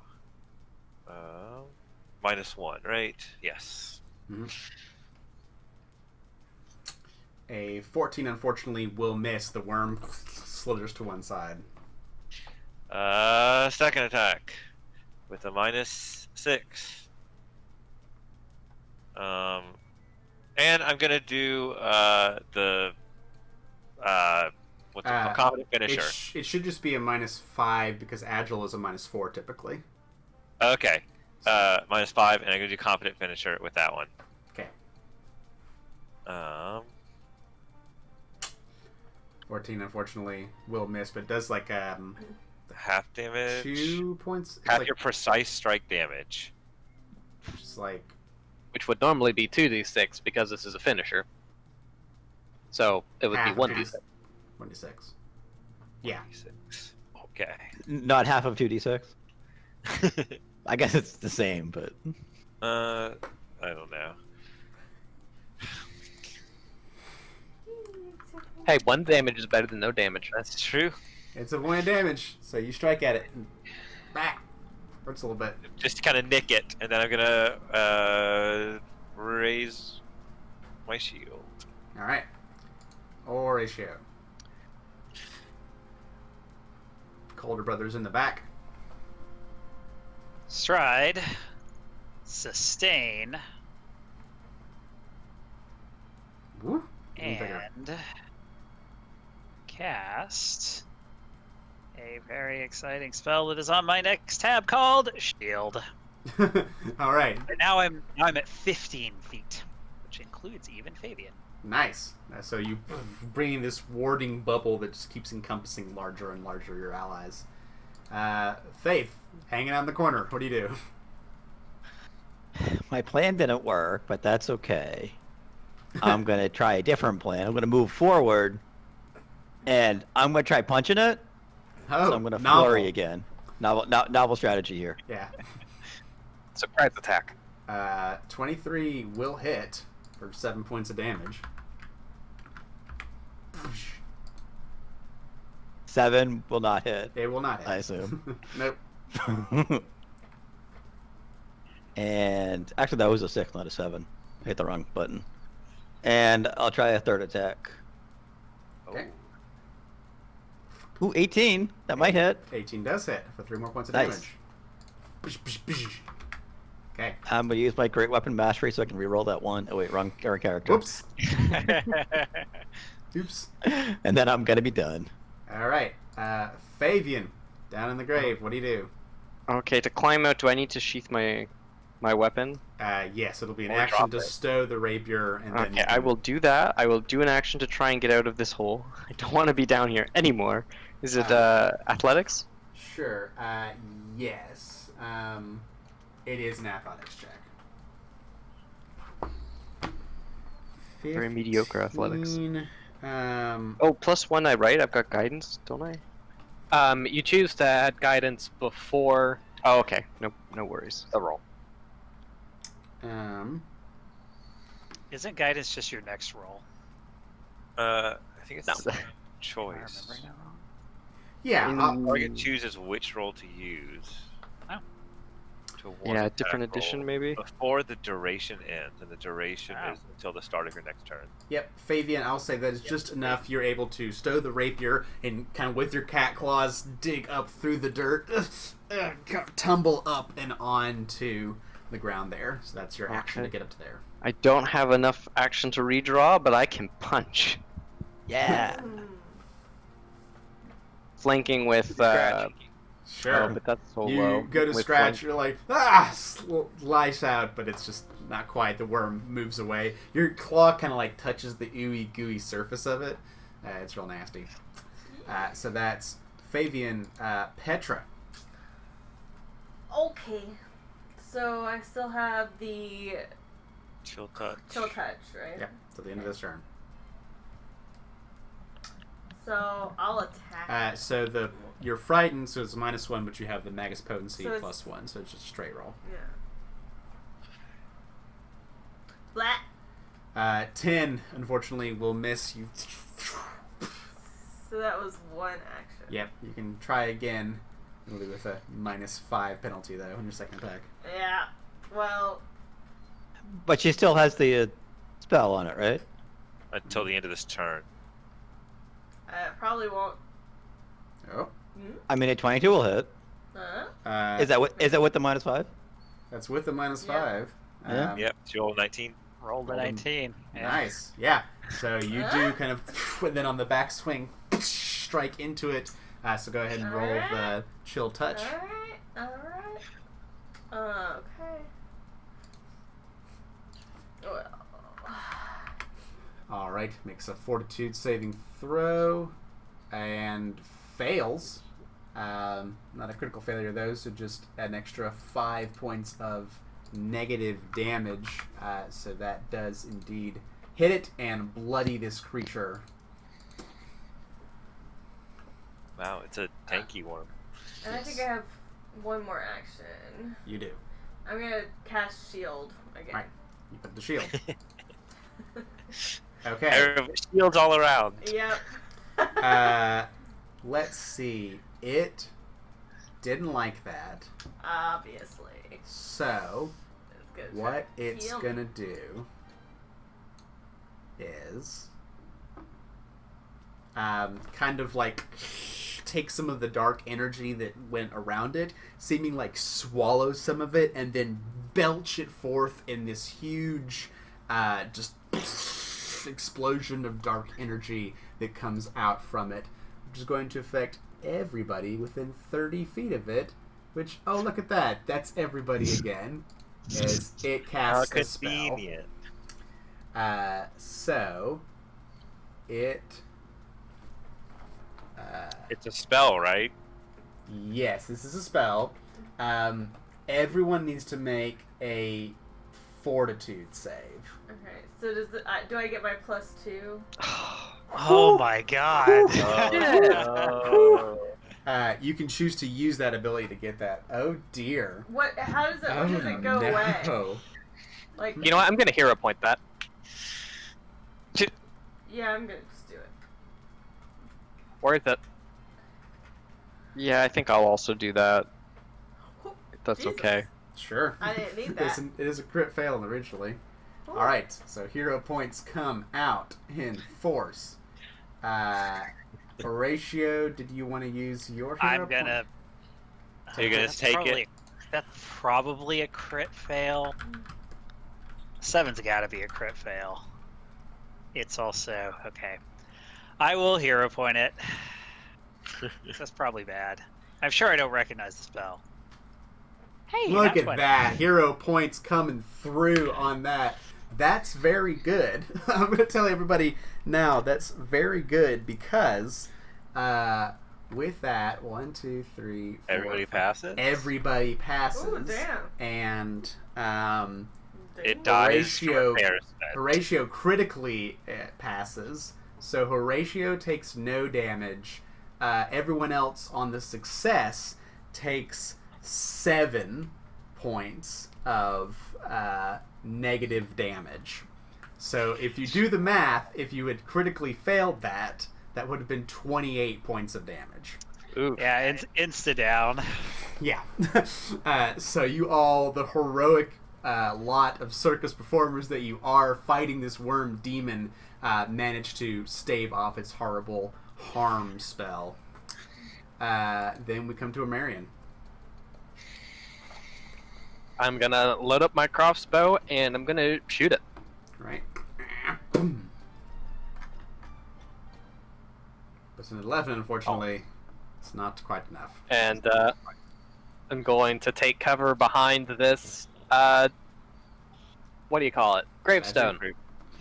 -1, right? Yes. A 14, unfortunately, will miss. The worm slithers to one side. Second attack with a -6. And I'm gonna do the what's it called? Competent finisher. It should just be a -5 because agile is a -4 typically. Okay. -5, and I'm gonna do competent finisher with that one. Okay. 14, unfortunately, will miss, but does like Half damage. 2 points. It's Half like, your precise strike damage. just like Which would normally be 2d6 because this is a finisher. So it would be half of 1d6. 1d6. Yeah. 6. Okay. Not half of 2d6. I guess it's the same, but I don't know. Hey, 1 damage is better than no damage. That's true. It's a point of damage, so you strike at it. Back. Hurts a little bit. Just to kind of nick it, and then I'm gonna raise my shield. All right. Horatio. Calder Brothers in the back. Stride. Sustain. Woo. Even bigger. And cast a very exciting spell that is on my next tab called Shield. All right. And now I'm at 15 feet, which includes even Fabian. Nice. So you bring in this warding bubble that just keeps encompassing larger and larger your allies. Faith, hanging out in the corner. What do you do? My plan didn't work, but that's okay. I'm going to try a different plan. I'm going to move forward, and I'm going to try punching it. Oh, So I'm going to novel. flurry again. Novel strategy here. Yeah. Surprise attack. 23 will hit for 7 points of damage. 7 will not hit, It will not hit. I assume. Nope. And actually, that was a 6, not a 7. I hit the wrong button. And I'll try a third attack. Okay. Ooh, 18. That might hit. 18 does hit for 3 more points of Nice. damage. Okay. I'm going to use my Great Weapon Mastery so I can reroll that one. Oh, wait, wrong character. Whoops. Oops. And then I'm going to be done. All right. Fabian, down in the grave. What do you do? Okay, to climb out, do I need to sheath my weapon? Yes, it'll be an Or action drop to it. stow the rapier, and then Okay, you I can- will do that. I will do an action to try and get out of this hole. I don't want to be down here anymore. Is it athletics? Sure. Yes. It is an athletics check. Very mediocre athletics. 15, Oh, +1 I write? I've got guidance, don't I? You choose to add guidance before Oh, okay. No worries. the roll. Isn't guidance just your next roll? I think it's No. Am I choice. remembering that wrong? yeah. Target chooses which roll to use. Oh. To one Yeah, attack different roll edition maybe. before the duration ends, and the duration Wow. is until the start of your next turn. Yep, Fabian, I'll say that it's just enough. You're able to stow the rapier and kind of with your cat claws dig up through the dirt, kind of tumble up and onto the ground there. So that's your action to Okay. get up to there. I don't have enough action to redraw, but I can punch. Yeah. Flanking with Sure. oh, but that's so you low. go to With scratch, flank- you're like, lice out, but it's just not quite. The worm moves away. Your claw kind of like touches the ooey gooey surface of it. It's real nasty. So that's Fabian. Petra. Okay. So I still have the Chill touch. chill touch, right? Yep, till the end of this turn. So I'll attack. So you're frightened, so it's -1, but you have the Magus Potency So it's- +1, so it's just a straight roll. Yeah. Flat. 10, unfortunately, will miss you. So that was one action. Yep, you can try again. It'll be with a -5 penalty, though, on your second attack. Yeah. Well, But she still has the spell on it, right? Until the end of this turn. I probably won't. Oh. I mean, a 22 will hit. Huh? Is that with the -5? That's with the -5. Yeah. Yep, it's your 19. Rolled a 19. Yeah. Nice. Yeah. So you do kind of, and then on the backswing, strike into it. So go ahead and roll the chill touch. Alright. Okay. Well, All right. Makes a fortitude saving throw and fails. Not a critical failure though, so just an extra 5 points of negative damage. So that does indeed hit it and bloody this creature. Wow, it's a tanky worm. and I think I have one more action. You do. I'm gonna cast shield again. Right. You put the shield. Okay. Shields all around. Yep. Let's see. It didn't like that. Obviously. So, It's gonna what try to it's heal me. gonna do is kind of like take some of the dark energy that went around it, seeming like swallow some of it, and then belch it forth in this huge just explosion of dark energy that comes out from it, which is going to affect everybody within 30 feet of it, which, oh, look at that. That's everybody again, as it How casts a spell. convenient. So, it... It's a spell, right? yes, this is a spell. Everyone needs to make a fortitude save. Okay, so do I get my +2? Oh my god. Oh. You can choose to use that ability to get that. Oh dear. What? How does it? When does it go no. away? Like, You know what? I'm gonna hero point that. yeah, I'm gonna just do it. Worth it. Yeah, I think I'll also do that. If that's Jesus. okay. Sure. I didn't need It's that. it is a crit fail originally. Cool. Alright, so hero points come out in force. Horatio, did you want to use your hero I'm gonna. So you're gonna that's take probably, That's probably a crit fail. 7's gotta be a crit fail. It's also okay. I will hero point it. That's probably bad. I'm sure I don't recognize the spell. Hey, Look not at 20. that. Hero points coming through on that. That's very good. I'm going to tell everybody now that's very good because with that, 1, 2, 3, 4, Everybody 5, passes? everybody passes. Ooh, damn. And It dies from Horatio- a parasite. Horatio critically passes. So Horatio takes no damage. Everyone else on the success takes 7 points of negative damage. So if you do the math, if you had critically failed that, that would have been 28 points of damage. Ooh. Yeah, insta down. Yeah. So you all, the heroic lot of circus performers that you are fighting this worm demon, managed to stave off its horrible harm spell. Then we come to a Marion. I'm gonna load up my crossbow and I'm gonna shoot it. Right. Boom. It's an 11, unfortunately. It's not quite enough. And I'm going to take cover behind this. What do you call it? Gravestone.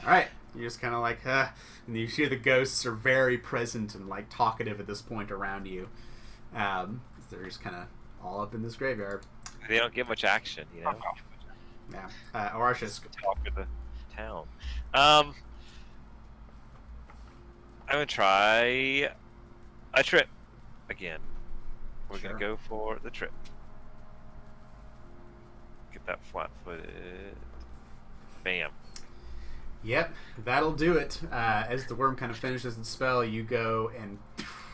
Alright. You're just kind of like, and you hear the ghosts are very present and like talkative at this point around you. They're just kind of all up in this graveyard. They don't get much action, you know? Yeah. Orashus. Just talk to the town. I'm gonna try a trip again. We're Sure. gonna go for the trip. Get that flat-footed. Bam. Yep, that'll do it. As the worm kind of finishes its spell, you go and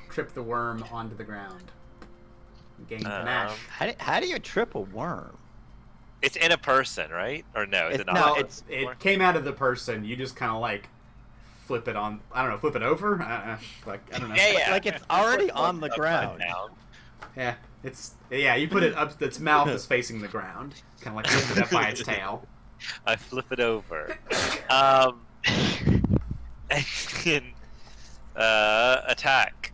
trip the worm onto the ground. Gain panache. How do you trip a worm? It's in a person, right? Or no? Is it not? No, it's- it came out of the person. You just kind of like flip it on. I don't know, flip it over. Like I don't know. Yeah. Like it's already on the Upside ground. down. Yeah, you put it up. Its mouth is facing the ground, kind of like lifted up by its tail. I flip it over. And then, attack.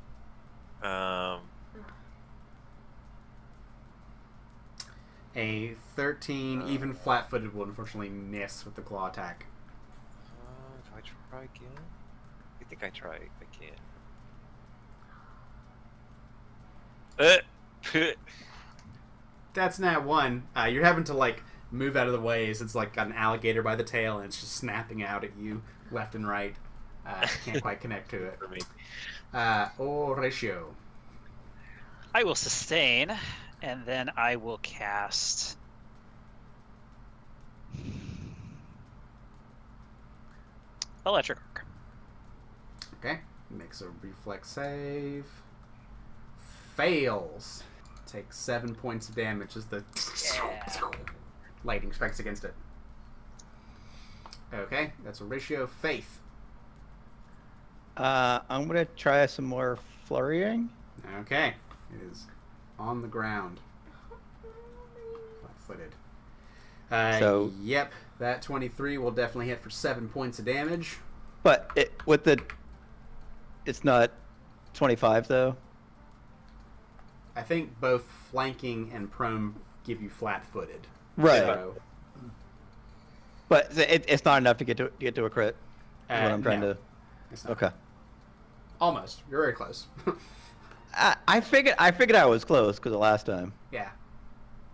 A 13, even flat-footed will unfortunately miss with the claw attack. Do I try again? I think I try again. That's nat 1. You're having to like move out of the way as it's like got an alligator by the tail and it's just snapping out at you left and right. Can't quite connect to it. For me. Horatio. I will sustain, and then I will cast. Electric Arc. Okay. Makes a reflex save. Fails. Takes 7 points of damage as the lightning strikes against it. Okay, that's a ratio. Faith. I'm gonna try some more flurrying. Okay. It is on the ground. Flat-footed. So- Yep, that 23 will definitely hit for 7 points of damage. But it's not 25 though. I think both flanking and prone give you flat-footed. Right. So, But it's not enough to get to a crit. Is what I'm trying no, to. it's not. Okay. Almost. You're very close. I figured I was close because the last time. Yeah.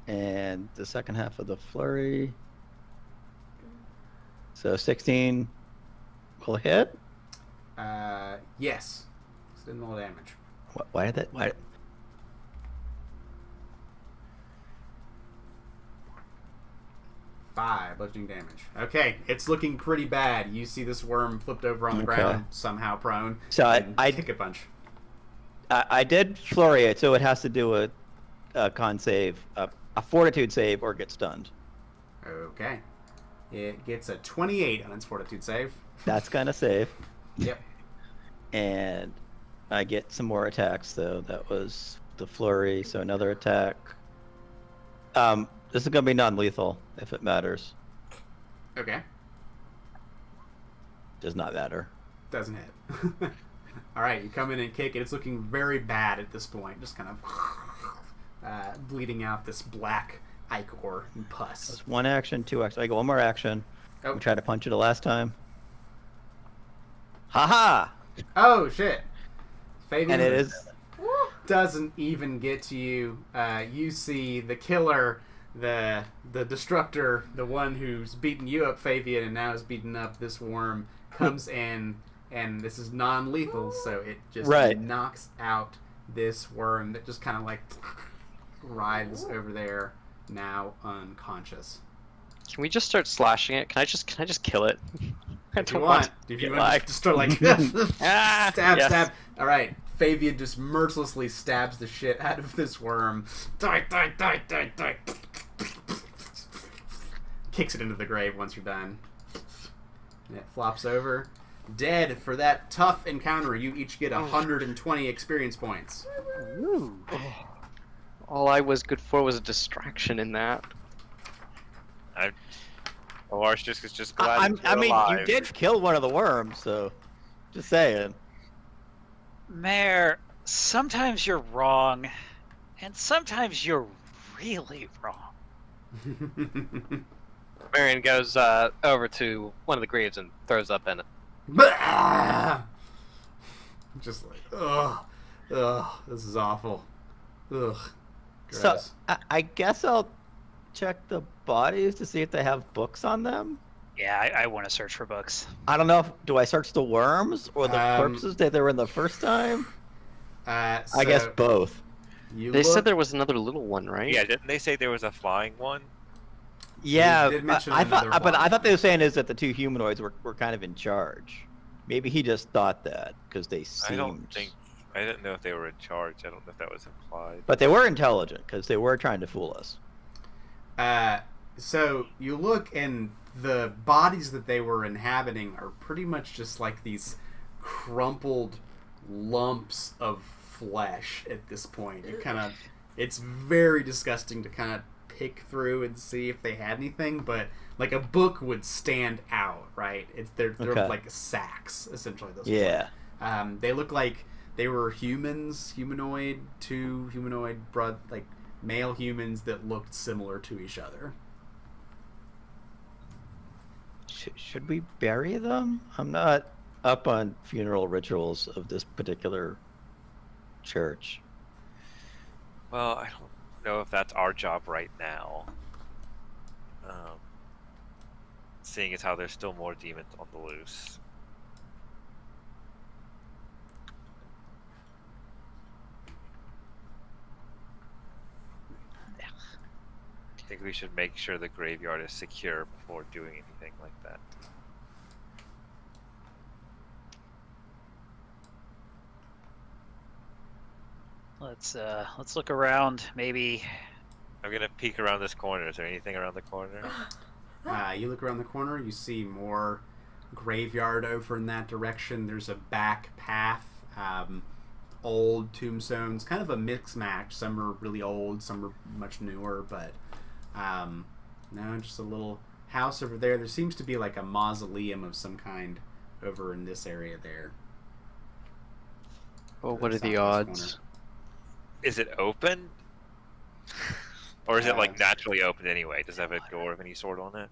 And the second half of the flurry. So 16 will hit. Yes. It's didn't roll damage. Why did that? Why? 5 bludgeoning damage. Okay, it's looking pretty bad. You see this worm flipped over on the Okay. ground, somehow prone. So and I kick a bunch. I did flurry it, so it has to do a con save, a fortitude save, or get stunned. Okay. It gets a 28 on its fortitude save. That's gonna save, Yep. and I get some more attacks. Though that was the flurry, so another attack. This is gonna be non-lethal if it matters. Okay. Does not matter. Doesn't hit. All right, you come in and kick it. It's looking very bad at this point. Just kind of bleeding out this black ichor and pus. That's one action, 2 actions. I go one more action. Oh. We tried to punch it the last time. Haha! Oh, shit. Fabian And it is. doesn't even get to you. You see the killer, the destructor, the one who's beaten you up, Fabian, and now is beating up this worm, comes in, and this is non-lethal, so it just Right. knocks out this worm that just kind of like writhes over there, now unconscious. Can we just start slashing it? Can I just kill it? I If you don't want, to if get you want like- to start like Ah, stab, yes. stab. All right, Fabian just mercilessly stabs the shit out of this worm. Die, die, die, die, die. Kicks it into the grave once you're done. And it flops over. Dead for that tough encounter. You each get 120 experience points. Ooh. All I was good for was a distraction in that. Alarcius is just glad that I you're mean, alive. you did kill one of the worms, so just saying. Mayor, sometimes you're wrong, and sometimes you're really wrong. Marion goes over to one of the graves and throws up in it. Bah! Just like, ugh, this is awful. Ugh. So Gross. I guess I'll check the bodies to see if they have books on them. Yeah, I want to search for books. I don't know. Do I search the worms or the Um, corpses that they were in the first time? I guess So both. you They look- said there was another little one, right? Yeah, didn't they say there was a flying one? Yeah, did mention I thought, another but I one. thought they were saying is that the two humanoids were kind of in charge. Maybe he just thought that because they seemed. I didn't know if they were in charge. I don't know if that was implied. But they were intelligent because they were trying to fool us. So you look, and the bodies that they were inhabiting are pretty much just like these crumpled lumps of flesh at this point. It's very disgusting to kind of pick through and see if they had anything, but like a book would stand out, right? They're Okay. like sacks essentially. Those Yeah. they look like they were two humanoid like male humans that looked similar to each other. Should we bury them? I'm not up on funeral rituals of this particular church. Well, I don't know if that's our job right now. Seeing as how there's still more demons on the loose. I think we should make sure the graveyard is secure before doing anything like that. let's look around. Maybe. I'm gonna peek around this corner. Is there anything around the corner? You look around the corner, you see more graveyard over in that direction. There's a back path, old tombstones, kind of a mix match. Some are really old, some are much newer, but no, just a little house over there. There seems to be like a mausoleum of some kind over in this area there. Well, what are the Southwest odds? corner. Is it open? Or is it like naturally open anyway? Does it have a door of any sort on it?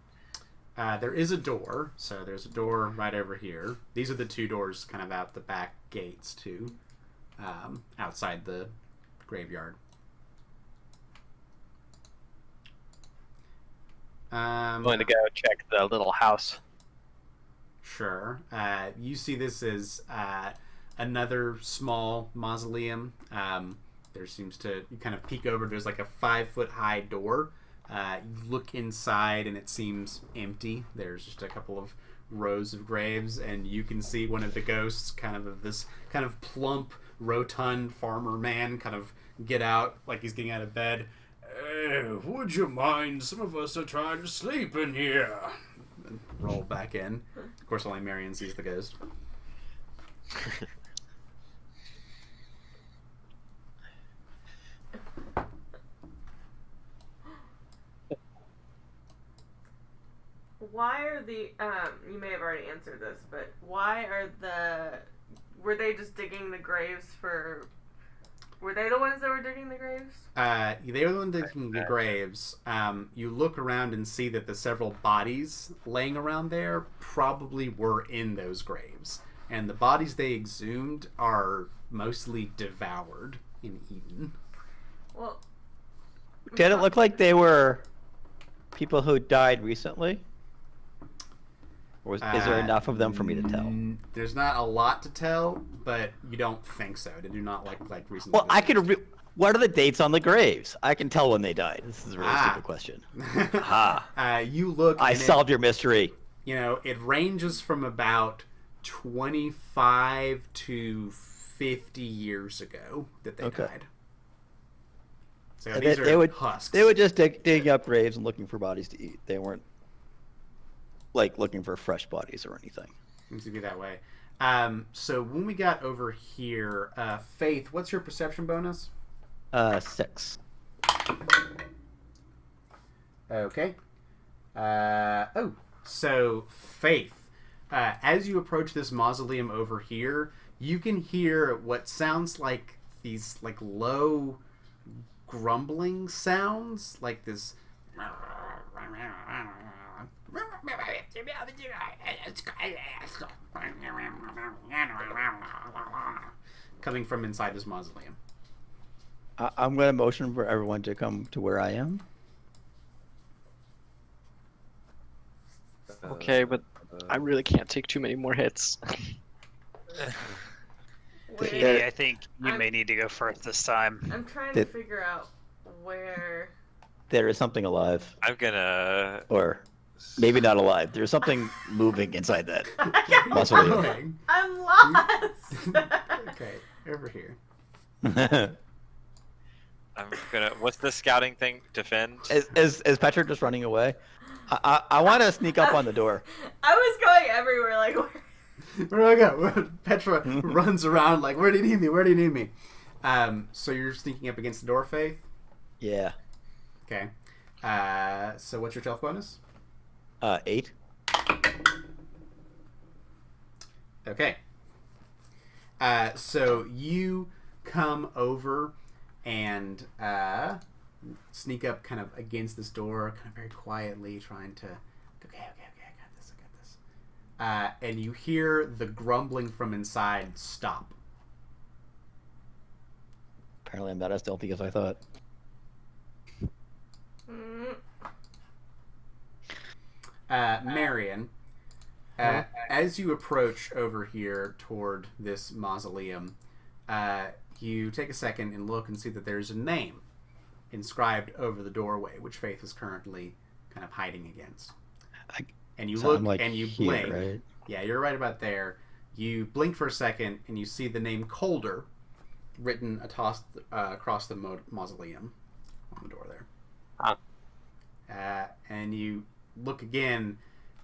There is a door, so there's a door right over here. These are the two doors kind of out the back gates too, outside the graveyard. I'm going to go check the little house. Sure. You see this as another small mausoleum. There seems to, you kind of peek over, there's like a 5-foot high door. You look inside and it seems empty. There's just a couple of rows of graves, and you can see one of the ghosts, kind of this kind of plump, rotund farmer man, kind of get out like he's getting out of bed. Would you mind? Some of us are trying to sleep in here. And roll back in. Of course, only Marion sees the ghost. Why are the you may have already answered this, but why are were they just digging the graves for? Were they the ones that were digging the graves? They were the ones digging the graves. You look around and see that the several bodies laying around there probably were in those graves, and the bodies they exhumed are mostly devoured and eaten. Well, Did it look like they were people who died recently? Or is there enough of them for me to tell? There's not a lot to tell, but you don't think so. They do not like recent. Well, I could. What are the dates on the graves? I can tell when they died. This is a really stupid question. You look. I solved your mystery. You know, it ranges from about 25 to 50 years ago that they died. So And these are husks. They would just dig up graves and looking for bodies to eat. They weren't like looking for fresh bodies or anything. Seems to be that way. So when we got over here, Faith, what's your perception bonus? 6. Okay. So Faith, as you approach this mausoleum over here, you can hear what sounds like these like low grumbling sounds, like this coming from inside this mausoleum. I'm going to motion for everyone to come to where I am. Okay, but I really can't take too many more hits. wait, Katie, I think you may need to go first this time. I'm trying to figure out where. There is something alive. I'm gonna. Or maybe not alive. There's something moving inside that mausoleum. I'm lost. Okay, over here. I'm gonna. What's the scouting thing? Defend. Is Petra just running away? I want to sneak up on the door. I was going everywhere, like Where do I go? Petra runs around like, where do you need me? Where do you need me? So you're sneaking up against the door, Faith? Yeah. Okay. So what's your stealth bonus? 8. Okay. So you come over and sneak up kind of against this door, kind of very quietly, trying to, okay, I got this. And you hear the grumbling from inside stop. Apparently I'm not as stealthy as I thought. Marion, as you approach over here toward this mausoleum, you take a second and look and see that there's a name inscribed over the doorway, which Faith is currently kind of hiding against. And you look and you blink. Right? Yeah, you're right about there. You blink for a second and you see the name Colder written across the mausoleum on the door there. Huh. And you look again,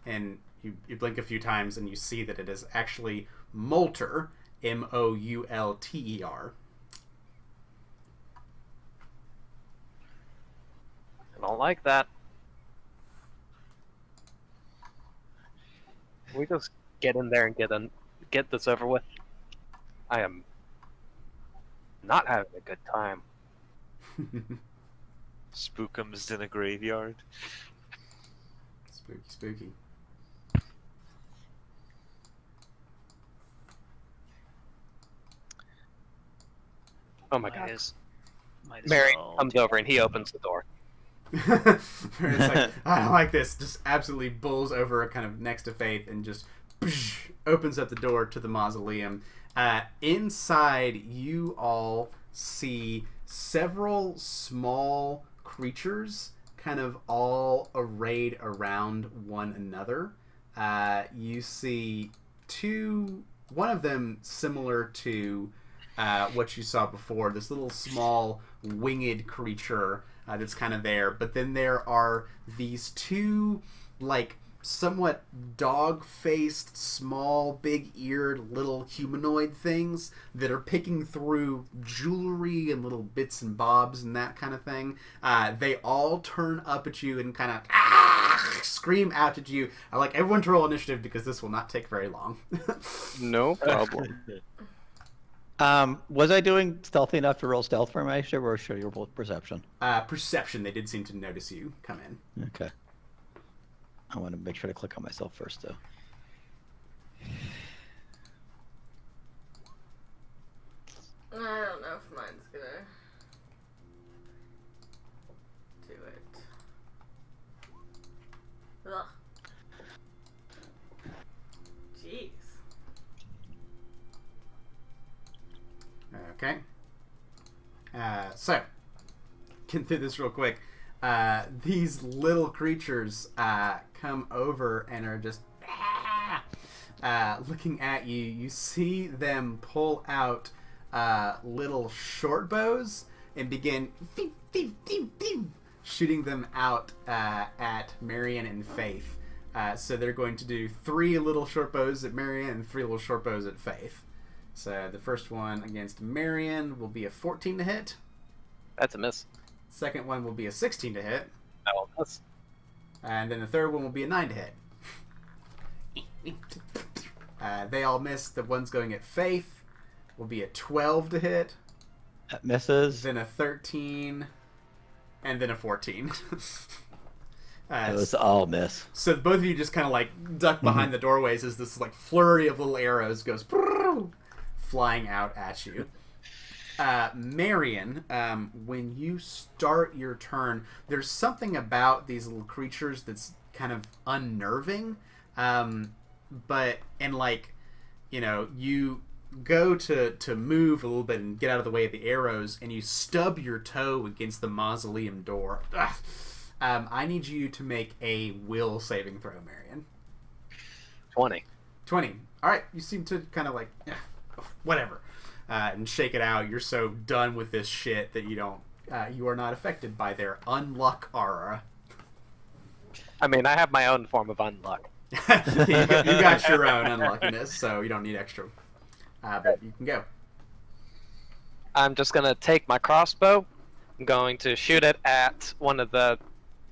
and you blink a few times, and you see that it is actually Moulter, Moulter. I don't like that. Can we just get in there and get this over with? I am not having a good time. Spookums in a graveyard. Spooky, spooky. Oh my god. Might as Mary well comes do over and he opens the door. It's like, I don't like this. Just absolutely bulls over kind of next to Faith and just opens up the door to the mausoleum. Inside, you all see several small creatures kind of all arrayed around one another. You see one of them similar to what you saw before, this little small winged creature that's kind of there. But then there are these two, like, somewhat dog-faced, small, big-eared little humanoid things that are picking through jewelry and little bits and bobs and that kind of thing. They all turn up at you and kind of scream out at you. I like everyone to roll initiative because this will not take very long. No problem. Was I doing stealthy enough to roll stealth for my initiative, or should you roll perception? Perception. They did seem to notice you come in. Okay. I want to make sure to click on myself first, though. I don't know if mine's gonna do it. Ugh. Jeez. Okay. So, get through this real quick. These little creatures come over and are just looking at you. You see them pull out little short bows and begin shooting them out at Marion and Faith. So they're going to do 3 little short bows at Marion and 3 little short bows at Faith. So the first one against Marion will be a 14 to hit. That's a miss. Second one will be a 16 to hit. That will miss. And then the third one will be a 9 to hit. They all miss. The one's going at Faith will be a 12 to hit. That misses. Then a 13. And then a 14. Those all miss. So both of you just kind of like duck behind the doorways as this like flurry of little arrows goes flying out at you. Marion, when you start your turn, there's something about these little creatures that's kind of unnerving. But, and like, you know, you go to move a little bit and get out of the way of the arrows, and you stub your toe against the mausoleum door. I need you to make a will saving throw, Marion. 20. 20. All right, you seem to kind of like, whatever, and shake it out. You're so done with this shit that you don't, you are not affected by their unluck aura. I mean, I have my own form of unluck. you got your own unluckiness, so you don't need extra. But you can go. I'm just gonna take my crossbow. I'm going to shoot it at one of the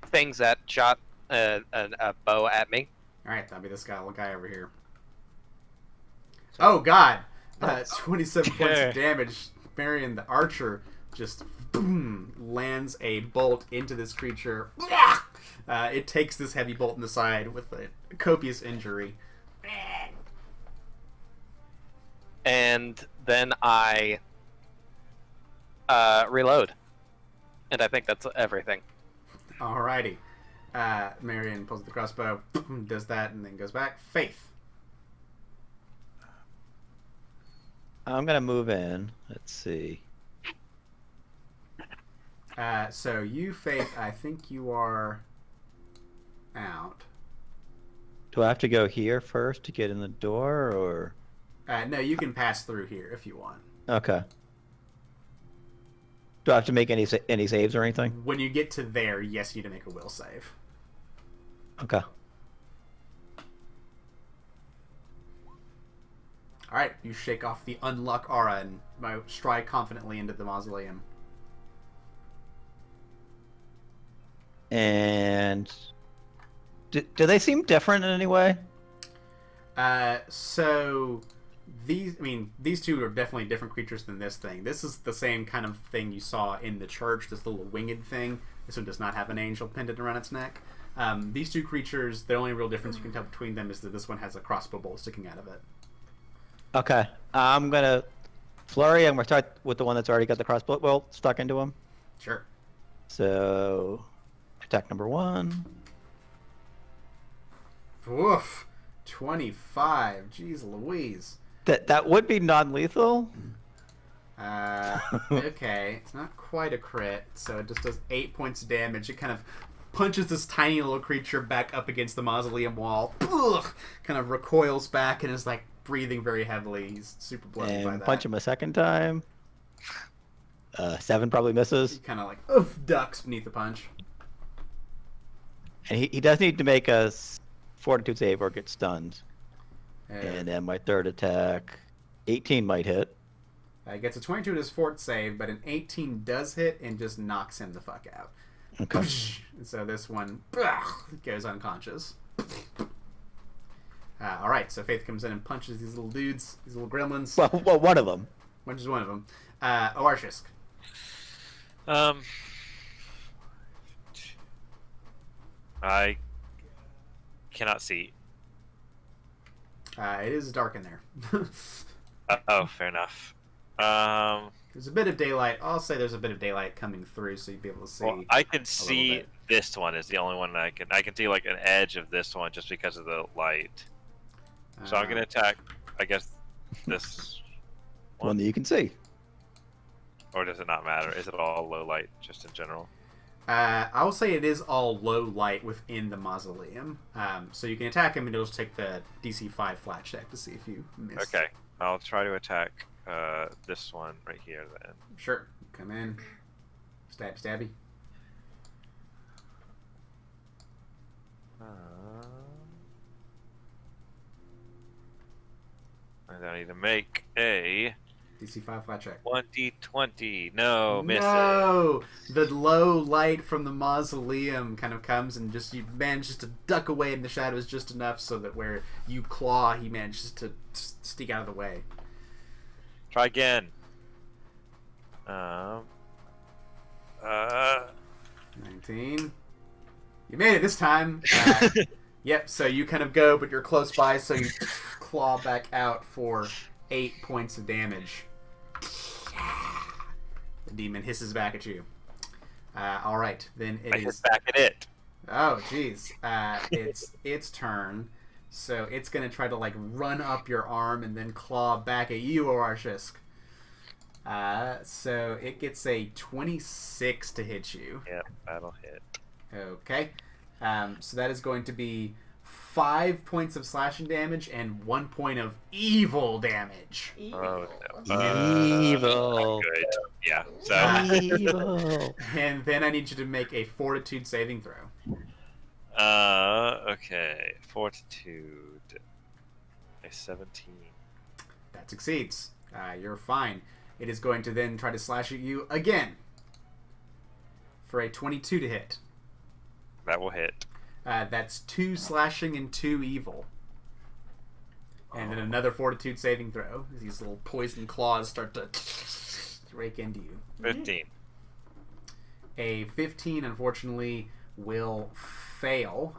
things that shot a bow at me. All right, that'll be this guy over here. Oh God! 27 points of damage. Marion, the archer, just boom lands a bolt into this creature. It takes this heavy bolt in the side with a copious injury. And then I reload. And I think that's everything. Alrighty. Marion pulls the crossbow, does that, and then goes back. Faith. I'm gonna move in. Let's see. So you, Faith, I think you are out. Do I have to go here first to get in the door, or? No, you can pass through here if you want. Okay. Do I have to make any saves or anything? When you get to there, yes, you need to make a will save. Okay. All right, you shake off the unluck aura and stride confidently into the mausoleum. And do they seem different in any way? So these two are definitely different creatures than this thing. This is the same kind of thing you saw in the church, this little winged thing. This one does not have an angel pendant around its neck. These two creatures, the only real difference you can tell between them is that this one has a crossbow bolt sticking out of it. Okay. I'm going to flurry. I'm going to start with the one that's already got the crossbow bolt stuck into him. Sure. So, attack number 1. Woof. 25. Jeez Louise. That would be non-lethal. Okay. It's not quite a crit, so it just does 8 points of damage. It kind of punches this tiny little creature back up against the mausoleum wall. Ugh, kind of recoils back and is like breathing very heavily. He's super bloody by And that. punch him a second time. 7 probably misses. He kind of like oof, ducks beneath the punch. And he does need to make a fortitude save or get stunned. And then my third attack, 18 might hit. Gets a 22 to his fort save, but an 18 does hit and just knocks him the fuck out. Okay. And so this one goes unconscious. All right, so Faith comes in and punches these little dudes, these little gremlins. Well, one of them. Punches one of them. Oarshisk. I cannot see. It is dark in there. Oh, fair enough. There's a bit of daylight. I'll say there's a bit of daylight coming through, so you'd be able to see. Well, I can a see little bit. this one is the only one I can see like an edge of this one just because of the light. So I'm gonna attack, I guess, this One that you can see. or does it not matter? Is it all low light just in general? I will say it is all low light within the mausoleum. So you can attack him and it'll just take the DC 5 flat check to see if you miss. Okay, I'll try to attack this one right here then. Sure. Come in. Stab, stabby. And I need to make a DC 5 flat check. 1d20. No, miss it. No! The low light from the mausoleum kind of comes and just you manage to duck away in the shadows just enough so that where you claw, he manages to stick out of the way. Try again. 19. You made it this time. Yep, so you kind of go, but you're close by, so you claw back out for 8 points of damage. The demon hisses back at you. Alright, then I it hit is... back at it. Oh, jeez. It's its turn. So it's going to try to, like, run up your arm and then claw back at you, Oarshisk. So it gets a 26 to hit you. Yep, that'll hit. Okay. So that is going to be 5 points of slashing damage and 1 point of evil damage. Oh, Evil. Evil. Good. Yeah, so... Evil. And then I need you to make a fortitude saving throw. Okay. Fortitude. A 17. That succeeds. You're fine. It is going to then try to slash at you again for a 22 to hit. That will hit. That's 2 slashing and 2 evil. And then another fortitude saving throw. These little poison claws start to rake into you. 15. A 15, unfortunately, will fail.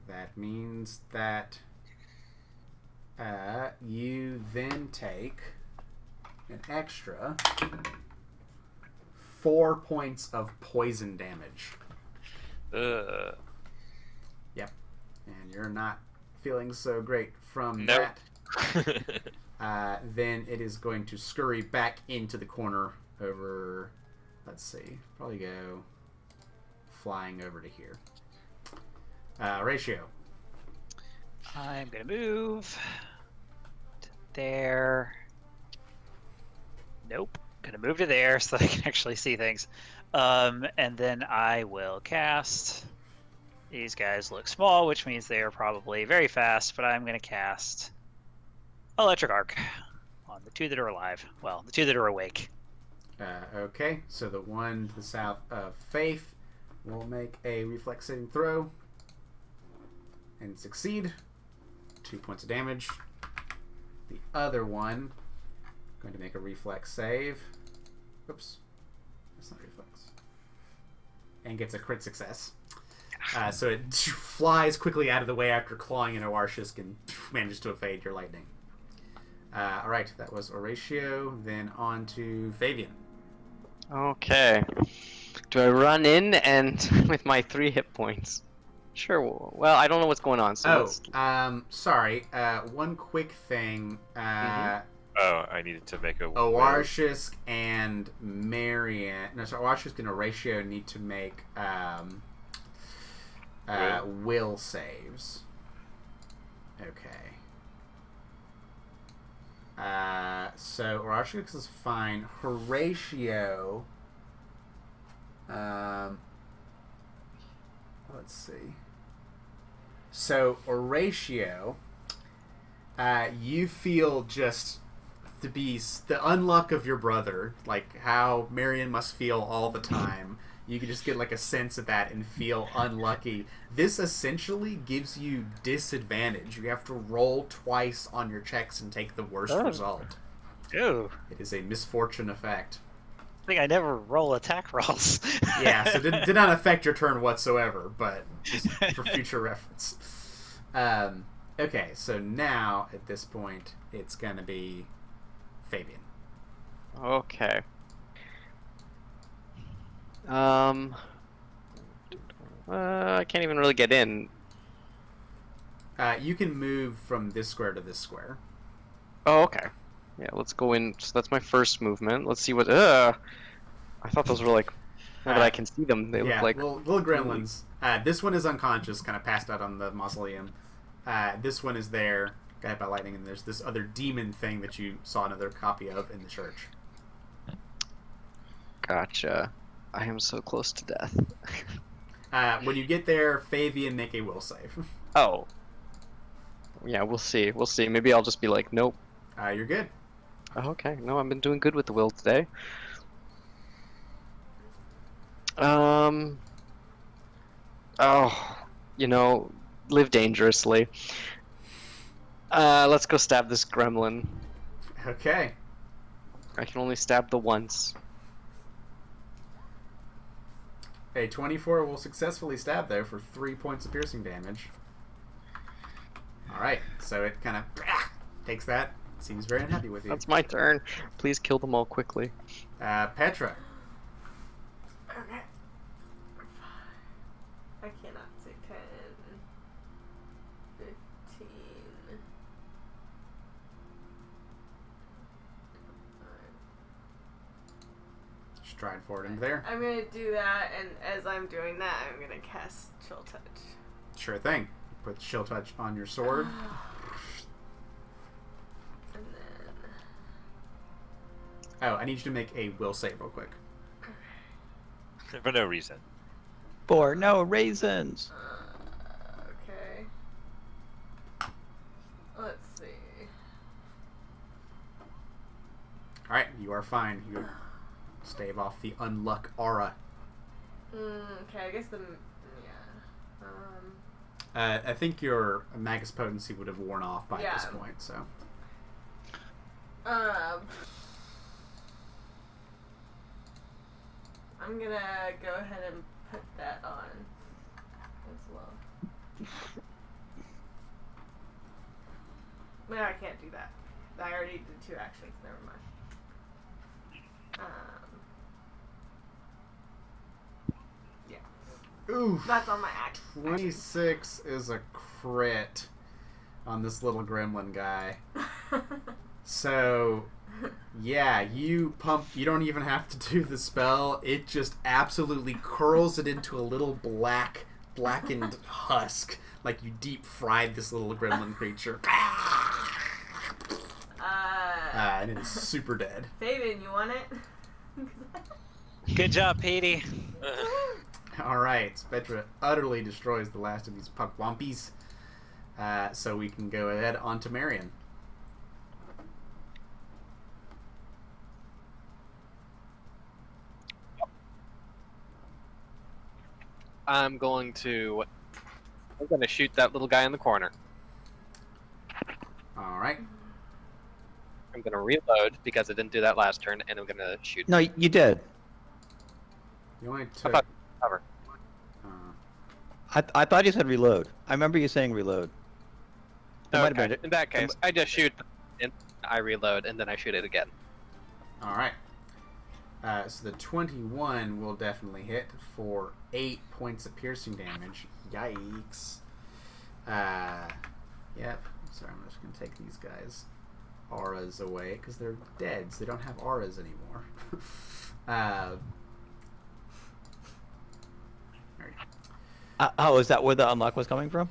That means that you then take an extra 4 points of poison damage. Ugh. Yep. And you're not feeling so great from Nope. that. Then it is going to scurry back into the corner over, let's see, probably go flying over to here. Ratio. I'm gonna move to there. Nope. Gonna move to there so that I can actually see things. And then I will cast. These guys look small, which means they are probably very fast, but I'm gonna cast Electric Arc on the 2 that are alive. Well, the 2 that are awake. Okay, so the one to the south of Faith will make a reflex saving throw and succeed. 2 points of damage. The other one going to make a reflex save. Oops, that's not reflex. And gets a crit success. So it flies quickly out of the way after clawing into Arshisk and manages to evade your lightning. Alright, that was Horatio. Then on to Fabian. Okay. Do I run in and with my 3 hit points? Sure. Well, I don't know what's going on. So sorry. One quick thing. Oh, I needed to make a. Oarshisk and Marion. No, so Oarshisk and Horatio need to make will saves. Okay. So Oarshisk is fine. Horatio. Let's see. So Horatio, you feel just to be the unluck of your brother, like how Marion must feel all the time. You can just get like a sense of that and feel unlucky. This essentially gives you disadvantage. You have to roll twice on your checks and take the worst result. Ooh. It is a misfortune effect. I think I never roll attack rolls. Yeah, so it did not affect your turn whatsoever, but just for future reference. Okay, so now at this point, it's going to be Fabian. Okay. I can't even really get in. You can move from this square to this square. Oh, okay. Yeah, let's go in. So that's my first movement. Let's see what. I thought those were like. Now that I can see them, they look like little gremlins. This one is unconscious, kind of passed out on the mausoleum. This one is there, got hit by lightning, and there's this other demon thing that you saw another copy of in the church. Gotcha. I am so close to death. When you get there, Fabian, make a will save. Oh. Yeah, we'll see. We'll see. Maybe I'll just be like, nope. You're good. Oh, okay. No, I've been doing good with the will today. Oh, live dangerously. Let's go stab this gremlin. Okay. I can only stab the once. A 24 will successfully stab there for 3 points of piercing damage. Alright, so it kind of takes that. Seems very unhappy with you. That's my turn. Please kill them all quickly. Petra. Okay. I cannot say 10, 15. Stride forward into there. I'm gonna do that, and as I'm doing that, I'm gonna cast Chill Touch. Sure thing. Put Chill Touch on your sword. And then... Oh, I need you to make a will save real quick. For no reason. For no raisins. Okay. Let's see. Alright, you are fine. You stave off the unluck aura. Okay, I guess the... Yeah. I think your Magus Potency would have worn off by this Yeah. point, so... I'm gonna go ahead and put that on as well. No, I can't do that. I already did 2 actions. Never mind. Yeah. Ooh, That's on my action. 26 is a crit on this little gremlin guy. So, yeah, you don't even have to do the spell. It just absolutely curls it into a little blackened husk. like you deep fried this little gremlin creature. And it is super dead. Fabian, you want it? Good job, Petey. Alright, Spectra utterly destroys the last of these Puckwompies. So we can go ahead on to Marion. I'm going to shoot that little guy in the corner. Alright. I'm gonna reload because I didn't do that last turn, and I'm gonna shoot. No, you did. You only I took... thought cover. I thought you said reload. I remember you saying reload. That might have Okay. been it. In that case, I just shoot, and I reload, and then I shoot it again. Alright. So the 21 will definitely hit for 8 points of piercing damage. Yikes. Yep. Sorry, I'm just going to take these guys' auras away because they're dead, so they don't have auras anymore. Oh, is that where the unlock was coming from?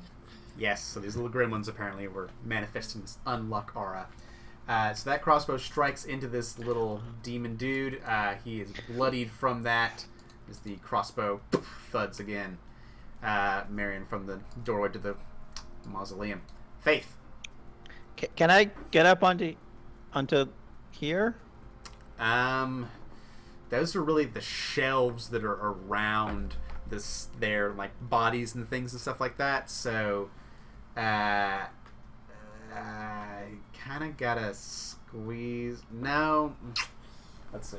Yes, so these little gremlins apparently were manifesting this unluck aura. So that crossbow strikes into this little demon dude. He is bloodied from that as the crossbow thuds again. Marion from the doorway to the mausoleum. Faith. Can I get up onto here? Those are really the shelves that are around their like bodies and things and stuff like that. So, I kind of gotta squeeze. No, let's see.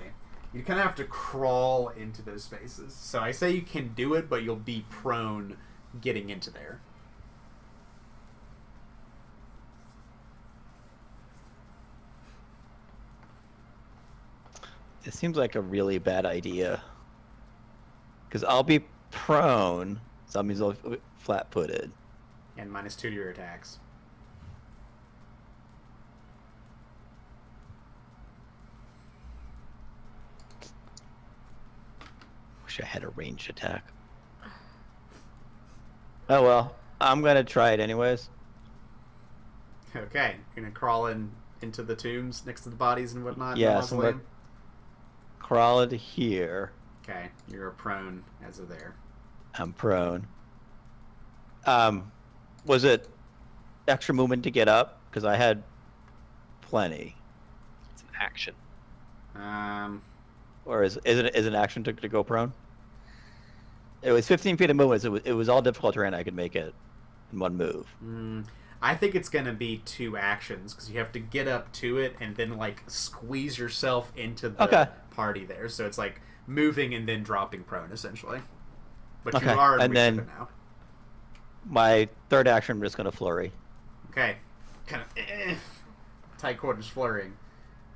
You kind of have to crawl into those spaces. So I say you can do it, but you'll be prone getting into there. It seems like a really bad idea. Because I'll be prone, so that means I'll be flat-footed. And -2 to your attacks. Wish I had a ranged attack. Oh well, I'm gonna try it anyways. Okay, you're gonna crawl into the tombs next to the bodies and whatnot. in the Yeah, so I'm mausoleum? gonna crawl into here. Okay, you're prone as of there. I'm prone. Was it extra movement to get up? Because I had plenty. It's an action. Or is it an action to go prone? It was 15 feet of movement. So it was all difficult terrain. I could make it in one move. I think it's gonna be 2 actions because you have to get up to it and then like squeeze yourself into the party there. So it's like moving and then dropping prone essentially. But you are in and reach then of it now. my third action, I'm just gonna flurry. Okay, kind of tight quarters flurrying.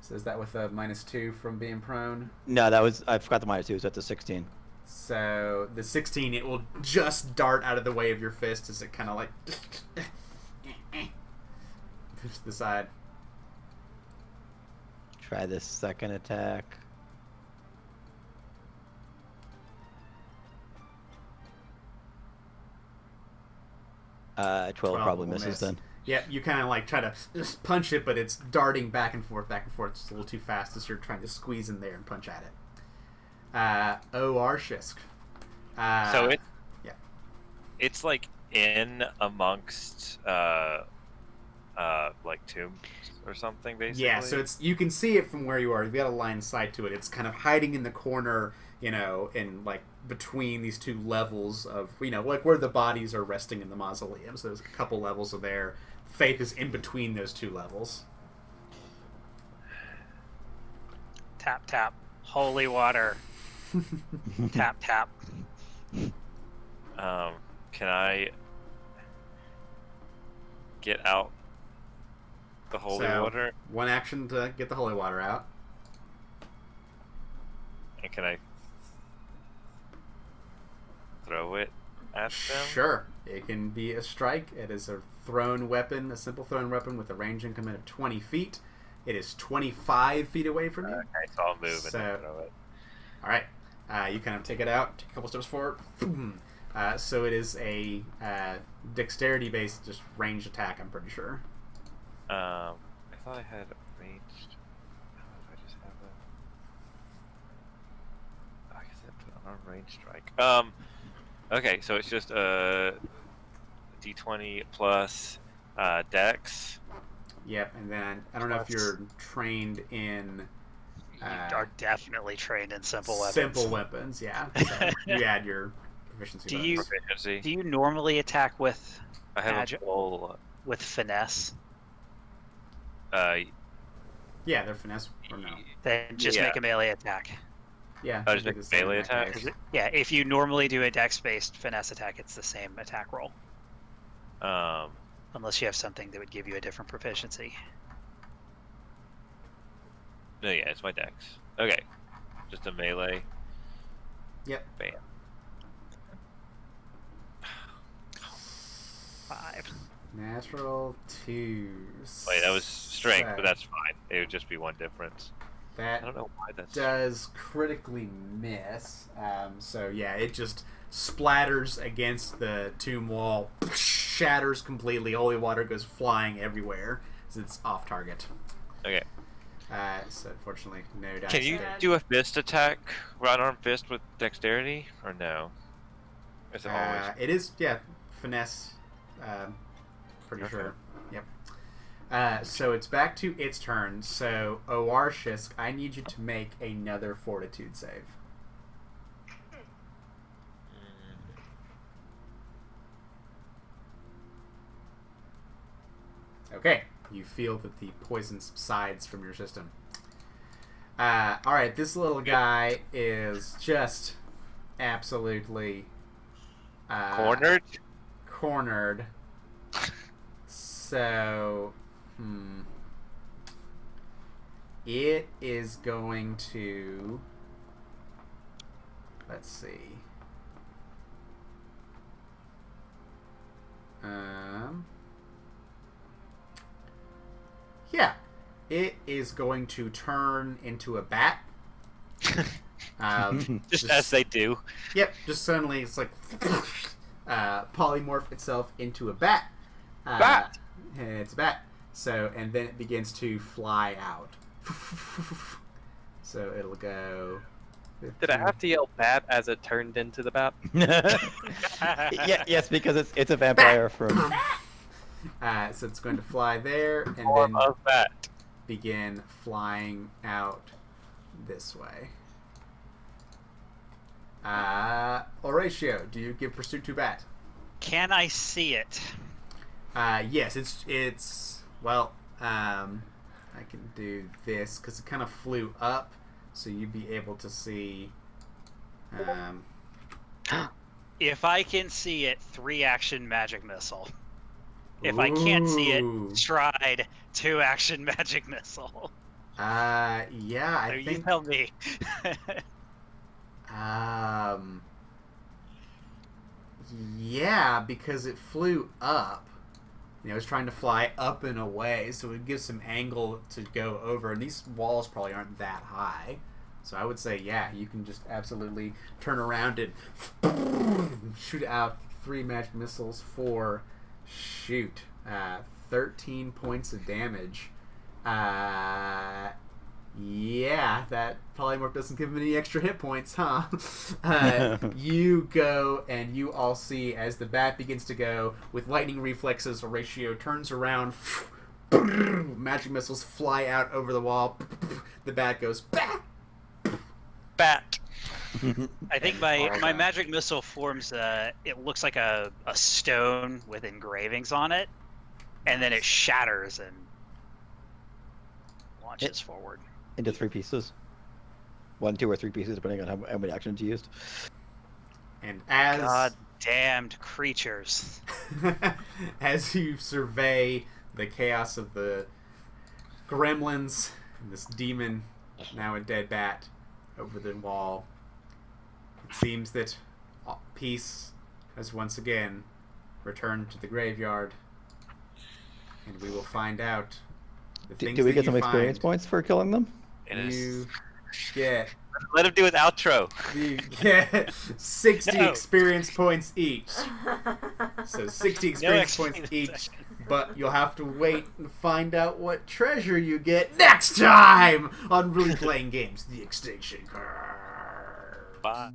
So is that with a -2 from being prone? No, I forgot the -2. So that's a 16. So the 16, it will just dart out of the way of your fist as it kind of like moves to the side. Try this second attack. 12 probably will misses miss. then. Yeah, you kind of like try to just punch it, but it's darting back and forth, just a little too fast as you're trying to squeeze in there and punch at it. O.R. Shisk. So yeah. It's like in amongst like tombs or something, basically. Yeah, so you can see it from where you are. You've got a line of sight to it. It's kind of hiding in the corner, in like between these 2 levels of, like where the bodies are resting in the mausoleum. So there's a couple levels of there. Faith is in between those 2 levels. Tap, tap. Holy water. Tap, tap. Can I get out the holy water? 1 action to get the holy water out. And can I throw it at them? Sure. It can be a strike. It is a thrown weapon, a simple thrown weapon with a range increment of 20 feet. It is 25 feet away from you. Okay, so I'll move and So- then throw it. All right. You kind of take it out, take a couple steps forward. Boom. So it is a dexterity-based, just ranged attack. I'm pretty sure. I thought I had ranged. How did I just have that? I guess I put on a range strike. Okay, so it's just a D20 plus Dex. Yep, and then I don't know if you're trained in You are definitely trained in simple weapons. simple weapons. Yeah, so you add your proficiency. Do bonus. you Proficiency. do you normally attack with I have magic? a bowl. With finesse? Yeah, they're finesse or no? Then just Yeah. make a melee attack. Yeah, Oh, just it'd be make the same melee in that attack? case. Yeah, if you normally do a dex-based finesse attack, it's the same attack roll. Unless you have something that would give you a different proficiency. No, yeah, it's my Dex. Okay, just a melee. Yep. Bam. 5. Natural 2. Wait, that was strength, but So that's fine. It would just be one difference. I that don't know why that's. does critically miss. So yeah, it just splatters against the tomb wall, shatters completely. Holy water goes flying everywhere as it's off target. Okay. So unfortunately, no dice. Can you there. do a fist attack, right arm fist with dexterity, or no? Is it always? It is, yeah, finesse. Pretty Okay. sure. Yep. So it's back to its turn. So Oarshisk, I need you to make another Fortitude save. Okay. You feel that the poison subsides from your system. Alright, this little guy is just absolutely Cornered? cornered. So, it is going to, let's see. Yeah, it is going to turn into a bat. Just as they do. Yep, just suddenly it's like polymorph itself into a bat. Bat! And it's a bat. So, and then it begins to fly out. So it'll go. Did I have to yell bat as it turned into the bat? Yes, because it's a vampire from. So it's going to fly there and Form then of bat. begin flying out this way. Horatio, do you give pursuit to bat? Can I see it? Yes, it's well, I can do this because it kind of flew up, so you'd be able to see. If I can see it, 3-action magic missile. If I can't see Ooh. it, stride, 2-action magic missile. Yeah, So I you think. tell me. Yeah, because it flew up. You know, it's trying to fly up and away, so it gives some angle to go over. And these walls probably aren't that high. So I would say, yeah, you can just absolutely turn around and shoot out 3 magic missiles for 13 points of damage. Yeah, that polymorph doesn't give him any extra hit points, huh? You go and you all see as the bat begins to go with lightning reflexes. Horatio turns around, magic missiles fly out over the wall. The bat goes bat. Bat. I think my magic missile forms it looks like a stone with engravings on it, and then it shatters and launches forward. Into 3 pieces. 1, 2, or 3 pieces, depending on how many actions you used. And as God-damned creatures. as you survey the chaos of the gremlins and this demon, now a dead bat, over the wall, it seems that peace has once again returned to the graveyard, and we will find out the things Do we that get some you experience find. points for killing them? It is. You get Let him do his outro. you get 60 No. experience points each. So 60 experience points experience each, but you'll have to wait and find out what treasure you get next time on Really Playing Games, The Extinction. Bye.